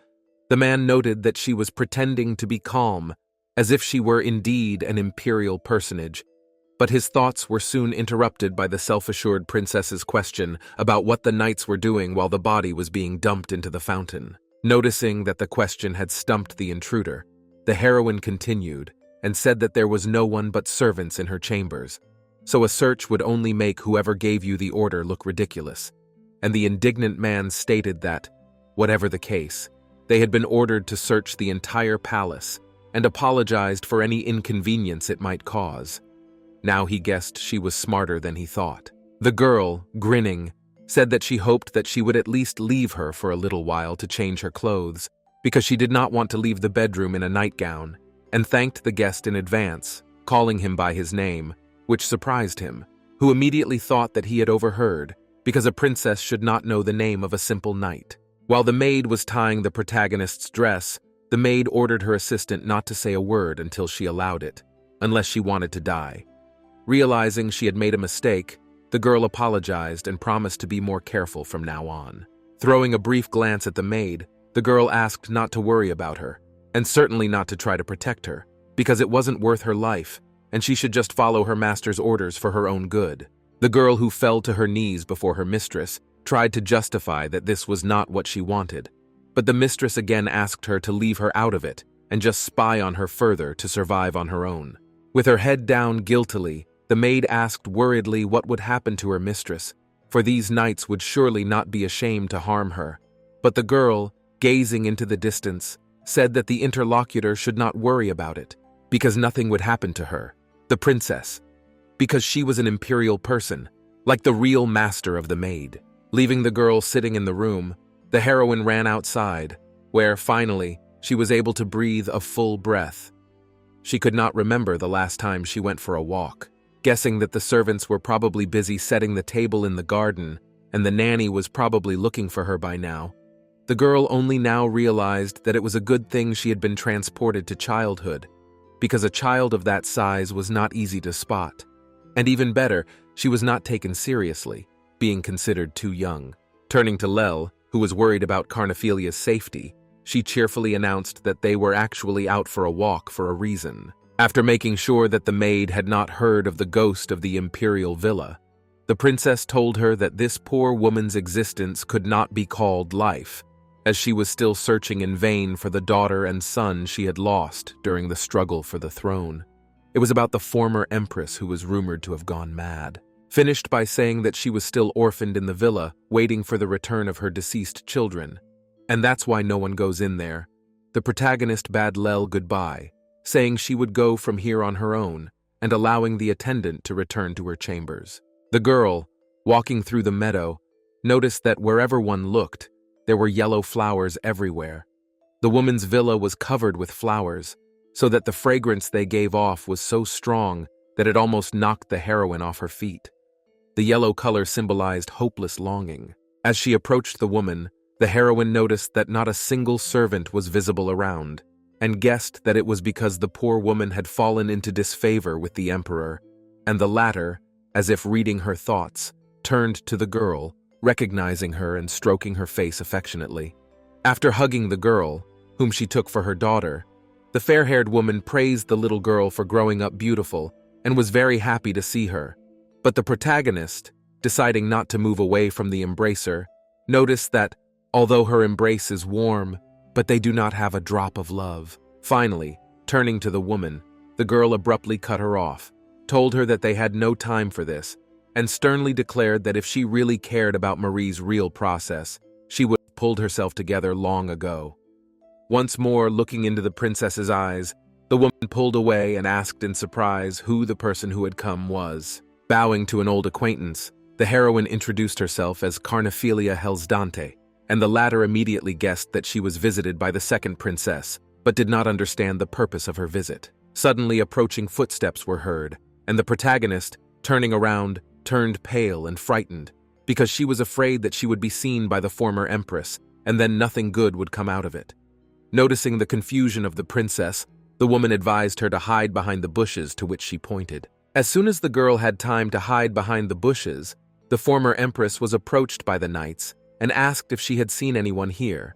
the man noted that she was pretending to be calm, as if she were indeed an imperial personage. But his thoughts were soon interrupted by the self-assured princess's question about what the knights were doing while the body was being dumped into the fountain. Noticing that the question had stumped the intruder, the heroine continued and said that there was no one but servants in her chambers, so a search would only make whoever gave you the order look ridiculous. And the indignant man stated that, whatever the case, they had been ordered to search the entire palace and apologized for any inconvenience it might cause. Now he guessed she was smarter than he thought. The girl, grinning, said that she hoped that she would at least leave her for a little while to change her clothes, because she did not want to leave the bedroom in a nightgown, and thanked the guest in advance, calling him by his name, which surprised him, who immediately thought that he had overheard, because a princess should not know the name of a simple knight. While the maid was tying the protagonist's dress, the maid ordered her assistant not to say a word until she allowed it, unless she wanted to die. Realizing she had made a mistake, the girl apologized and promised to be more careful from now on. Throwing a brief glance at the maid, the girl asked not to worry about her, and certainly not to try to protect her, because it wasn't worth her life, and she should just follow her master's orders for her own good. The girl, who fell to her knees before her mistress, tried to justify that this was not what she wanted, but the mistress again asked her to leave her out of it and just spy on her further to survive on her own. With her head down guiltily, the maid asked worriedly what would happen to her mistress, for these knights would surely not be ashamed to harm her. But the girl, gazing into the distance, said that the interlocutor should not worry about it, because nothing would happen to her, the princess, because she was an imperial person, like the real master of the maid. Leaving the girl sitting in the room, the heroine ran outside, where, finally, she was able to breathe a full breath. She could not remember the last time she went for a walk, guessing that the servants were probably busy setting the table in the garden, and the nanny was probably looking for her by now. The girl only now realized that it was a good thing she had been transported to childhood, because a child of that size was not easy to spot. And even better, she was not taken seriously, being considered too young. Turning to Lel, who was worried about Carnaphilia's safety, she cheerfully announced that they were actually out for a walk for a reason. After making sure that the maid had not heard of the ghost of the imperial villa, the princess told her that this poor woman's existence could not be called life, as she was still searching in vain for the daughter and son she had lost during the struggle for the throne. It was about the former empress who was rumored to have gone mad. Finished by saying that she was still orphaned in the villa, waiting for the return of her deceased children. And that's why no one goes in there. The protagonist bade Lel goodbye, saying she would go from here on her own, and allowing the attendant to return to her chambers. The girl, walking through the meadow, noticed that wherever one looked, there were yellow flowers everywhere. The woman's villa was covered with flowers, so that the fragrance they gave off was so strong that it almost knocked the heroine off her feet. The yellow color symbolized hopeless longing. As she approached the woman, the heroine noticed that not a single servant was visible around, and guessed that it was because the poor woman had fallen into disfavor with the emperor, and the latter, as if reading her thoughts, turned to the girl, recognizing her and stroking her face affectionately. After hugging the girl, whom she took for her daughter, the fair-haired woman praised the little girl for growing up beautiful and was very happy to see her. But the protagonist, deciding not to move away from the embracer, noticed that, although her embrace is warm, but they do not have a drop of love. Finally, turning to the woman, the girl abruptly cut her off, told her that they had no time for this, and sternly declared that if she really cared about Marie's real process, she would have pulled herself together long ago. Once more looking into the princess's eyes, the woman pulled away and asked in surprise who the person who had come was. Bowing to an old acquaintance, the heroine introduced herself as Carnaphilia Helsdante, and the latter immediately guessed that she was visited by the second princess, but did not understand the purpose of her visit. Suddenly approaching footsteps were heard, and the protagonist, turning around, turned pale and frightened, because she was afraid that she would be seen by the former empress, and then nothing good would come out of it. Noticing the confusion of the princess, the woman advised her to hide behind the bushes to which she pointed. As soon as the girl had time to hide behind the bushes, the former empress was approached by the knights and asked if she had seen anyone here.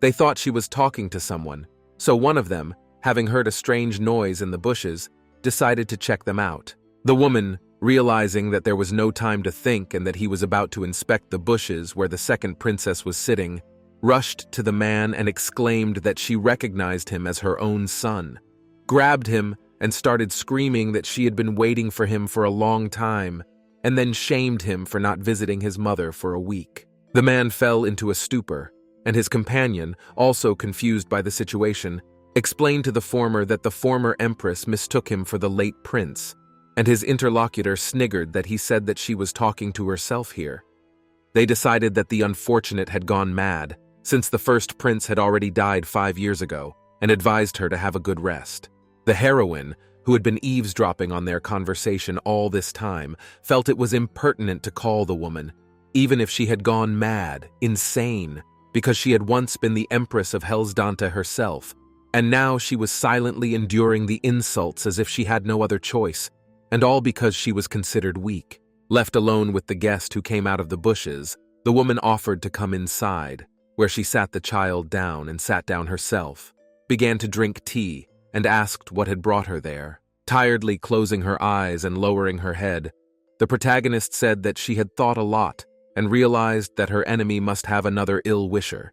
They thought she was talking to someone, so one of them, having heard a strange noise in the bushes, decided to check them out. The woman, realizing that there was no time to think and that he was about to inspect the bushes where the second princess was sitting, rushed to the man and exclaimed that she recognized him as her own son, grabbed him and started screaming that she had been waiting for him for a long time, and then shamed him for not visiting his mother for a week. The man fell into a stupor, and his companion, also confused by the situation, explained to the former that the former empress mistook him for the late prince, and his interlocutor sniggered that he said that she was talking to herself here. They decided that the unfortunate had gone mad, since the first prince had already died 5 years ago, and advised her to have a good rest. The heroine, who had been eavesdropping on their conversation all this time, felt it was impertinent to call the woman, even if she had gone mad, insane, because she had once been the empress of Hellsdante herself, and now she was silently enduring the insults as if she had no other choice, and all because she was considered weak. Left alone with the guest who came out of the bushes, the woman offered to come inside, where she sat the child down and sat down herself, began to drink tea, and asked what had brought her there. Tiredly closing her eyes and lowering her head, the protagonist said that she had thought a lot and realized that her enemy must have another ill-wisher.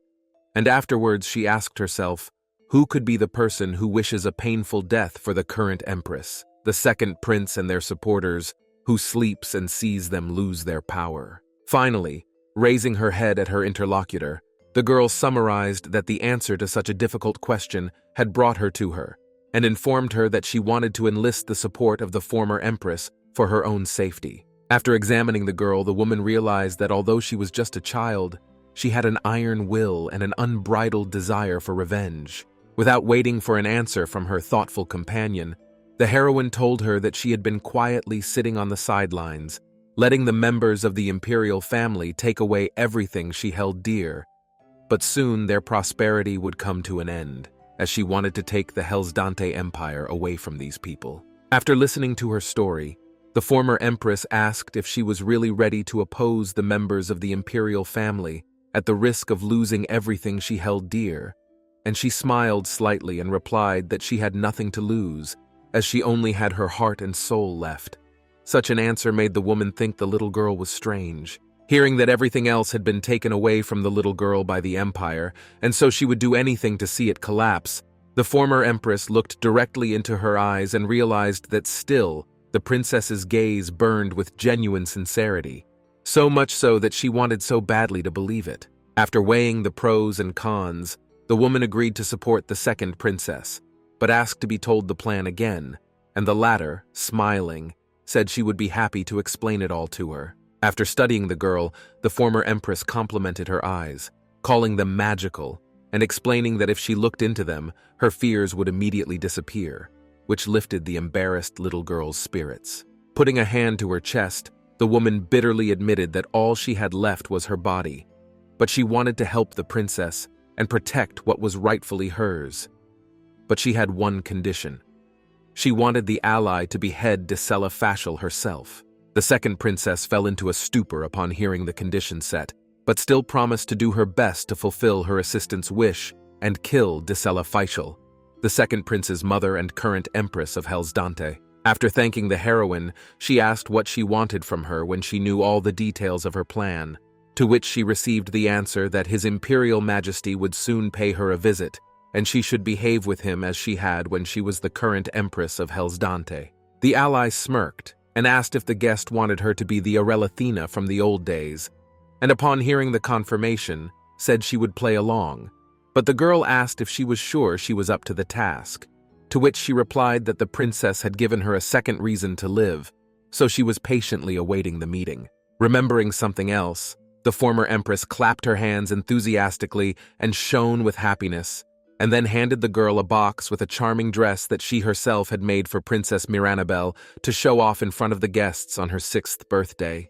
And afterwards she asked herself, who could be the person who wishes a painful death for the current empress, the second prince and their supporters, who sleeps and sees them lose their power? Finally, raising her head at her interlocutor, the girl summarized that the answer to such a difficult question had brought her to her, and informed her that she wanted to enlist the support of the former empress for her own safety. After examining the girl, the woman realized that although she was just a child, she had an iron will and an unbridled desire for revenge. Without waiting for an answer from her thoughtful companion, the heroine told her that she had been quietly sitting on the sidelines, letting the members of the imperial family take away everything she held dear. But soon their prosperity would come to an end, as she wanted to take the Hellsdante Empire away from these people. After listening to her story, the former empress asked if she was really ready to oppose the members of the imperial family at the risk of losing everything she held dear, and she smiled slightly and replied that she had nothing to lose, as she only had her heart and soul left. Such an answer made the woman think the little girl was strange. Hearing that everything else had been taken away from the little girl by the empire, and so she would do anything to see it collapse, the former empress looked directly into her eyes and realized that still, the princess's gaze burned with genuine sincerity, so much so that she wanted so badly to believe it. After weighing the pros and cons, the woman agreed to support the second princess, but asked to be told the plan again, and the latter, smiling, said she would be happy to explain it all to her. After studying the girl, the former empress complimented her eyes, calling them magical, and explaining that if she looked into them, her fears would immediately disappear, which lifted the embarrassed little girl's spirits. Putting a hand to her chest, the woman bitterly admitted that all she had left was her body, but she wanted to help the princess and protect what was rightfully hers. But she had one condition. She wanted the ally to behead Dicella Fashel herself. The second princess fell into a stupor upon hearing the condition set, but still promised to do her best to fulfill her assistant's wish and kill Dicella Fashel, the second prince's mother and current empress of Hellsdante. After thanking the heroine, she asked what she wanted from her when she knew all the details of her plan, to which she received the answer that His Imperial Majesty would soon pay her a visit, and she should behave with him as she had when she was the current empress of Hellsdante. The ally smirked and asked if the guest wanted her to be the Arelathina from the old days, and upon hearing the confirmation, said she would play along. But the girl asked if she was sure she was up to the task, to which she replied that the princess had given her a second reason to live, so she was patiently awaiting the meeting. Remembering something else, the former empress clapped her hands enthusiastically and shone with happiness, and then handed the girl a box with a charming dress that she herself had made for Princess Miranabel to show off in front of the guests on her 6th birthday.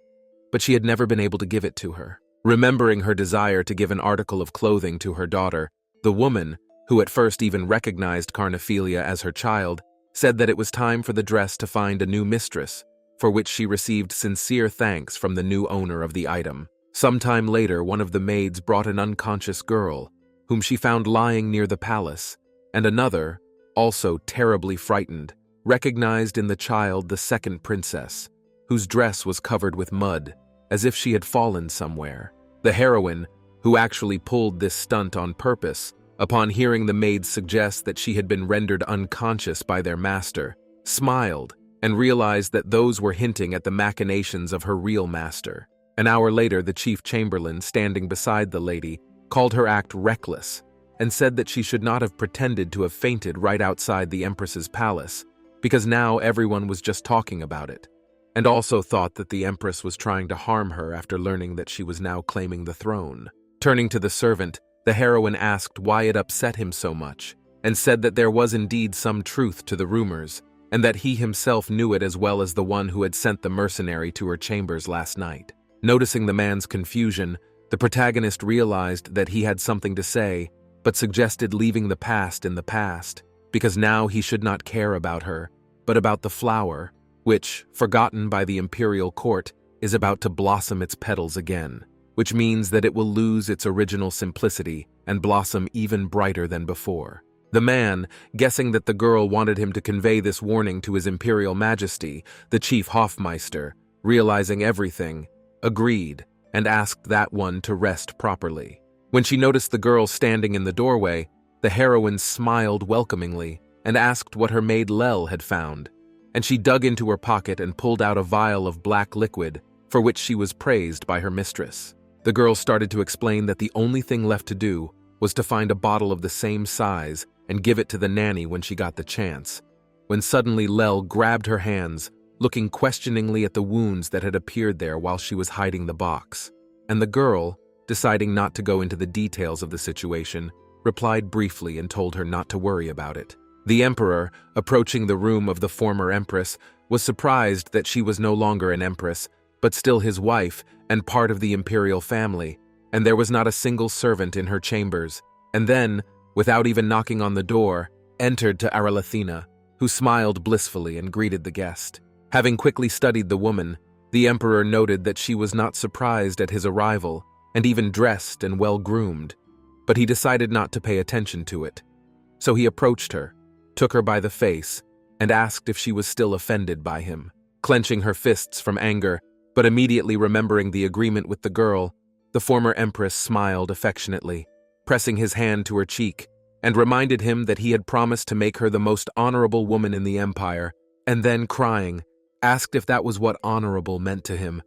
But she had never been able to give it to her. Remembering her desire to give an article of clothing to her daughter, the woman, who at first even recognized Carnophilia as her child, said that it was time for the dress to find a new mistress, for which she received sincere thanks from the new owner of the item. Sometime later, one of the maids brought an unconscious girl, whom she found lying near the palace, and another, also terribly frightened, recognized in the child the second princess, whose dress was covered with mud, as if she had fallen somewhere. The heroine, who actually pulled this stunt on purpose, upon hearing the maids suggest that she had been rendered unconscious by their master, smiled and realized that those were hinting at the machinations of her real master. An hour later, the chief chamberlain, standing beside the lady, called her act reckless and said that she should not have pretended to have fainted right outside the empress's palace, because now everyone was just talking about it, and also thought that the empress was trying to harm her after learning that she was now claiming the throne. Turning to the servant, the heroine asked why it upset him so much, and said that there was indeed some truth to the rumors, and that he himself knew it as well as the one who had sent the mercenary to her chambers last night. Noticing the man's confusion, the protagonist realized that he had something to say, but suggested leaving the past in the past, because now he should not care about her, but about the flower, which, forgotten by the imperial court, is about to blossom its petals again, which means that it will lose its original simplicity and blossom even brighter than before. The man, guessing that the girl wanted him to convey this warning to his imperial majesty, the chief Hofmeister, realizing everything, agreed and asked that one to rest properly. When she noticed the girl standing in the doorway, the heroine smiled welcomingly and asked what her maid Lel had found, and she dug into her pocket and pulled out a vial of black liquid for which she was praised by her mistress. The girl started to explain that the only thing left to do was to find a bottle of the same size and give it to the nanny when she got the chance, when suddenly Lel grabbed her hands, looking questioningly at the wounds that had appeared there while she was hiding the box. And the girl, deciding not to go into the details of the situation, replied briefly and told her not to worry about it. The emperor, approaching the room of the former empress, was surprised that she was no longer an empress, but still his wife and part of the imperial family, and there was not a single servant in her chambers, and then, without even knocking on the door, entered to Aralathina, who smiled blissfully and greeted the guest. Having quickly studied the woman, the emperor noted that she was not surprised at his arrival, and even dressed and well-groomed, but he decided not to pay attention to it. So he approached her, took her by the face, and asked if she was still offended by him. Clenching her fists from anger, but immediately remembering the agreement with the girl, the former empress smiled affectionately, pressing his hand to her cheek, and reminded him that he had promised to make her the most honorable woman in the empire, and then, crying, asked if that was what honorable meant to him.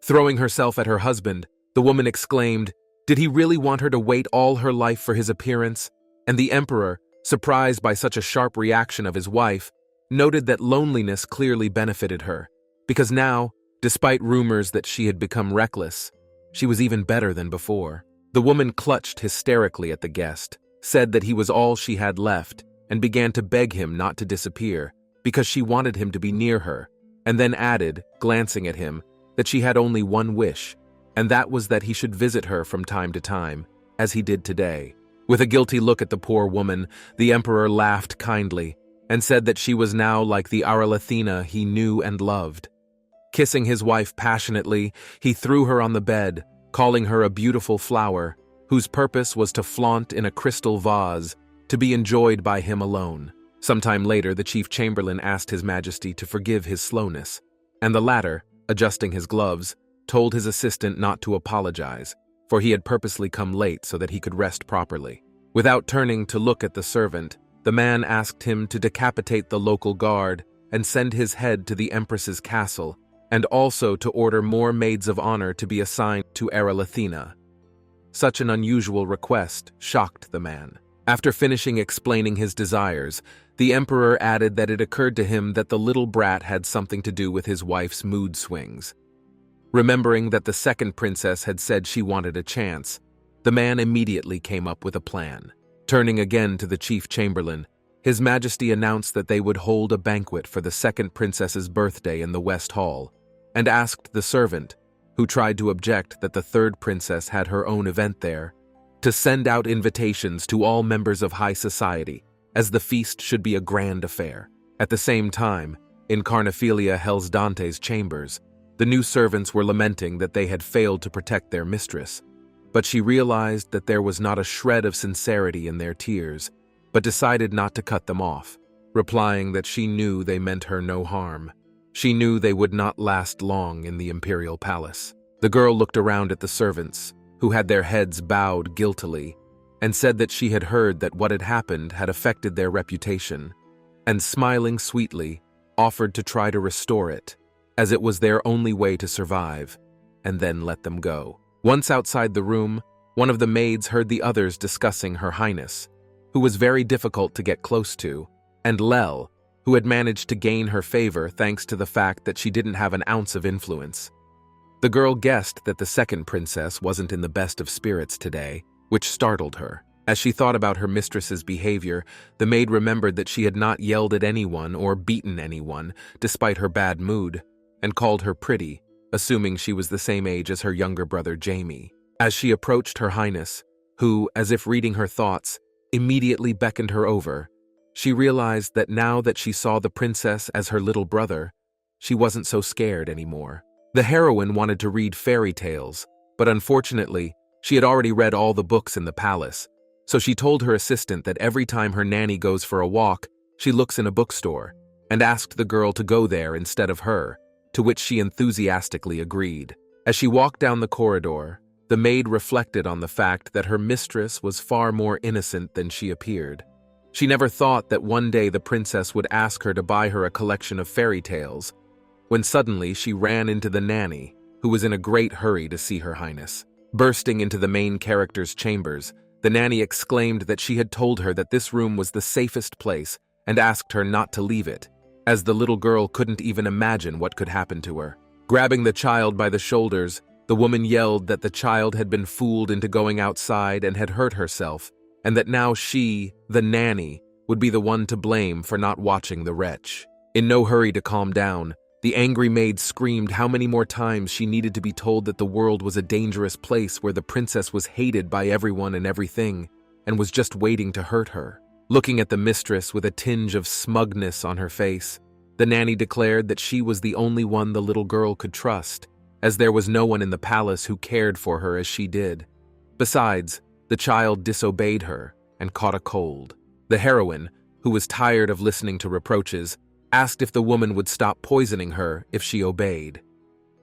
Throwing herself at her husband, the woman exclaimed, did he really want her to wait all her life for his appearance? And the emperor, surprised by such a sharp reaction of his wife, noted that loneliness clearly benefited her, because now, despite rumors that she had become reckless, she was even better than before. The woman clutched hysterically at the guest, said that he was all she had left, and began to beg him not to disappear, because she wanted him to be near her, and then added, glancing at him, that she had only one wish, and that was that he should visit her from time to time, as he did today. With a guilty look at the poor woman, the emperor laughed kindly, and said that she was now like the Aralathina he knew and loved. Kissing his wife passionately, he threw her on the bed, calling her a beautiful flower, whose purpose was to flaunt in a crystal vase, to be enjoyed by him alone. Sometime later, the chief chamberlain asked His Majesty to forgive his slowness, and the latter, adjusting his gloves, told his assistant not to apologize, for he had purposely come late so that he could rest properly. Without turning to look at the servant, the man asked him to decapitate the local guard and send his head to the empress's castle, and also to order more maids of honor to be assigned to Aralathina. Such an unusual request shocked the man. After finishing explaining his desires, the emperor added that it occurred to him that the little brat had something to do with his wife's mood swings. Remembering that the second princess had said she wanted a chance, the man immediately came up with a plan. Turning again to the chief chamberlain, His Majesty announced that they would hold a banquet for the second princess's birthday in the West Hall, and asked the servant, who tried to object that the third princess had her own event there, to send out invitations to all members of high society, as the feast should be a grand affair. At the same time, in Carnophilia Hellsdante's chambers, the new servants were lamenting that they had failed to protect their mistress, but she realized that there was not a shred of sincerity in their tears, but decided not to cut them off, replying that she knew they meant her no harm. She knew they would not last long in the imperial palace. The girl looked around at the servants, who had their heads bowed guiltily, and said that she had heard that what had happened had affected their reputation, and smiling sweetly, offered to try to restore it, as it was their only way to survive, and then let them go. Once outside the room, one of the maids heard the others discussing Her Highness, who was very difficult to get close to, and Lel, who had managed to gain her favor thanks to the fact that she didn't have an ounce of influence. The girl guessed that the second princess wasn't in the best of spirits today, which startled her. As she thought about her mistress's behavior, the maid remembered that she had not yelled at anyone or beaten anyone, despite her bad mood, and called her pretty, assuming she was the same age as her younger brother Jamie. As she approached Her Highness, who, as if reading her thoughts, immediately beckoned her over, she realized that now that she saw the princess as her little brother, she wasn't so scared anymore. The heroine wanted to read fairy tales, but unfortunately, she had already read all the books in the palace, so she told her assistant that every time her nanny goes for a walk, she looks in a bookstore, and asked the girl to go there instead of her, to which she enthusiastically agreed. As she walked down the corridor, the maid reflected on the fact that her mistress was far more innocent than she appeared. She never thought that one day the princess would ask her to buy her a collection of fairy tales, when suddenly she ran into the nanny, who was in a great hurry to see Her Highness. Bursting into the main character's chambers, the nanny exclaimed that she had told her that this room was the safest place and asked her not to leave it, as the little girl couldn't even imagine what could happen to her. Grabbing the child by the shoulders, the woman yelled that the child had been fooled into going outside and had hurt herself, and that now she, the nanny, would be the one to blame for not watching the wretch. In no hurry to calm down, the angry maid screamed how many more times she needed to be told that the world was a dangerous place where the princess was hated by everyone and everything, and was just waiting to hurt her. Looking at the mistress with a tinge of smugness on her face, the nanny declared that she was the only one the little girl could trust, as there was no one in the palace who cared for her as she did. Besides, the child disobeyed her and caught a cold. The heroine, who was tired of listening to reproaches, asked if the woman would stop poisoning her if she obeyed.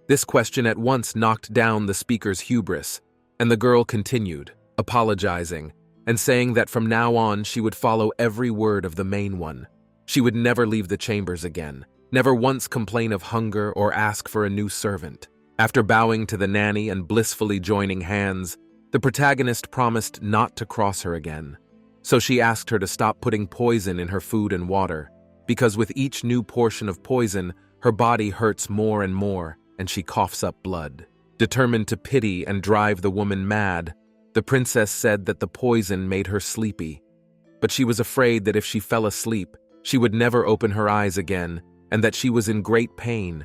This question at once knocked down the speaker's hubris, and the girl continued, apologizing, and saying that from now on she would follow every word of the main one. She would never leave the chambers again, never once complain of hunger or ask for a new servant. After bowing to the nanny and blissfully joining hands, the protagonist promised not to cross her again. So she asked her to stop putting poison in her food and water, because with each new portion of poison, her body hurts more and more, and she coughs up blood. Determined to pity and drive the woman mad, the princess said that the poison made her sleepy, but she was afraid that if she fell asleep, she would never open her eyes again, and that she was in great pain.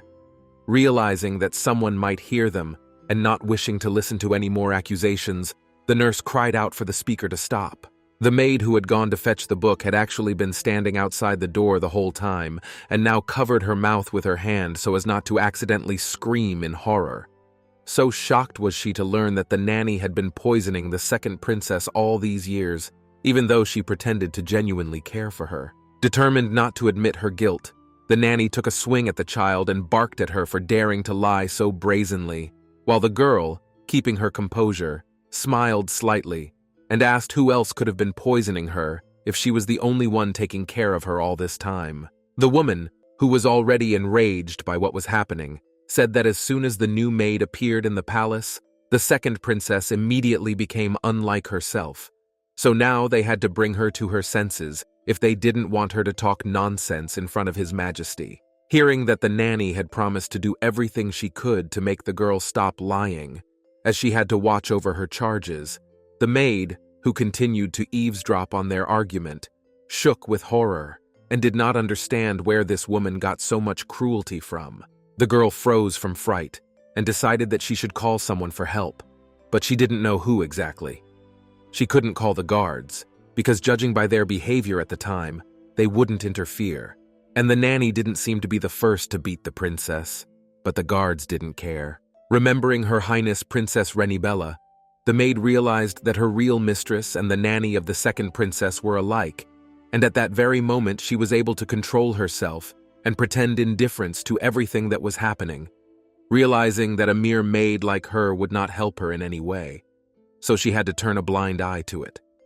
Realizing that someone might hear them, and not wishing to listen to any more accusations, the nurse cried out for the speaker to stop. The maid who had gone to fetch the book had actually been standing outside the door the whole time, and now covered her mouth with her hand so as not to accidentally scream in horror. So shocked was she to learn that the nanny had been poisoning the second princess all these years, even though she pretended to genuinely care for her. Determined not to admit her guilt, the nanny took a swing at the child and barked at her for daring to lie so brazenly, while the girl, keeping her composure, smiled slightly, and asked who else could have been poisoning her if she was the only one taking care of her all this time. The woman, who was already enraged by what was happening, said that as soon as the new maid appeared in the palace, the second princess immediately became unlike herself. So now they had to bring her to her senses if they didn't want her to talk nonsense in front of His Majesty. Hearing that the nanny had promised to do everything she could to make the girl stop lying, as she had to watch over her charges, the maid, who continued to eavesdrop on their argument, shook with horror and did not understand where this woman got so much cruelty from. The girl froze from fright and decided that she should call someone for help, but she didn't know who exactly. She couldn't call the guards, because judging by their behavior at the time, they wouldn't interfere. And the nanny didn't seem to be the first to beat the princess, but the guards didn't care. Remembering Her Highness Princess Renibella, the maid realized that her real mistress and the nanny of the second princess were alike, and at that very moment she was able to control herself and pretend indifference to everything that was happening, realizing that a mere maid like her would not help her in any way, so she had to turn a blind eye to it.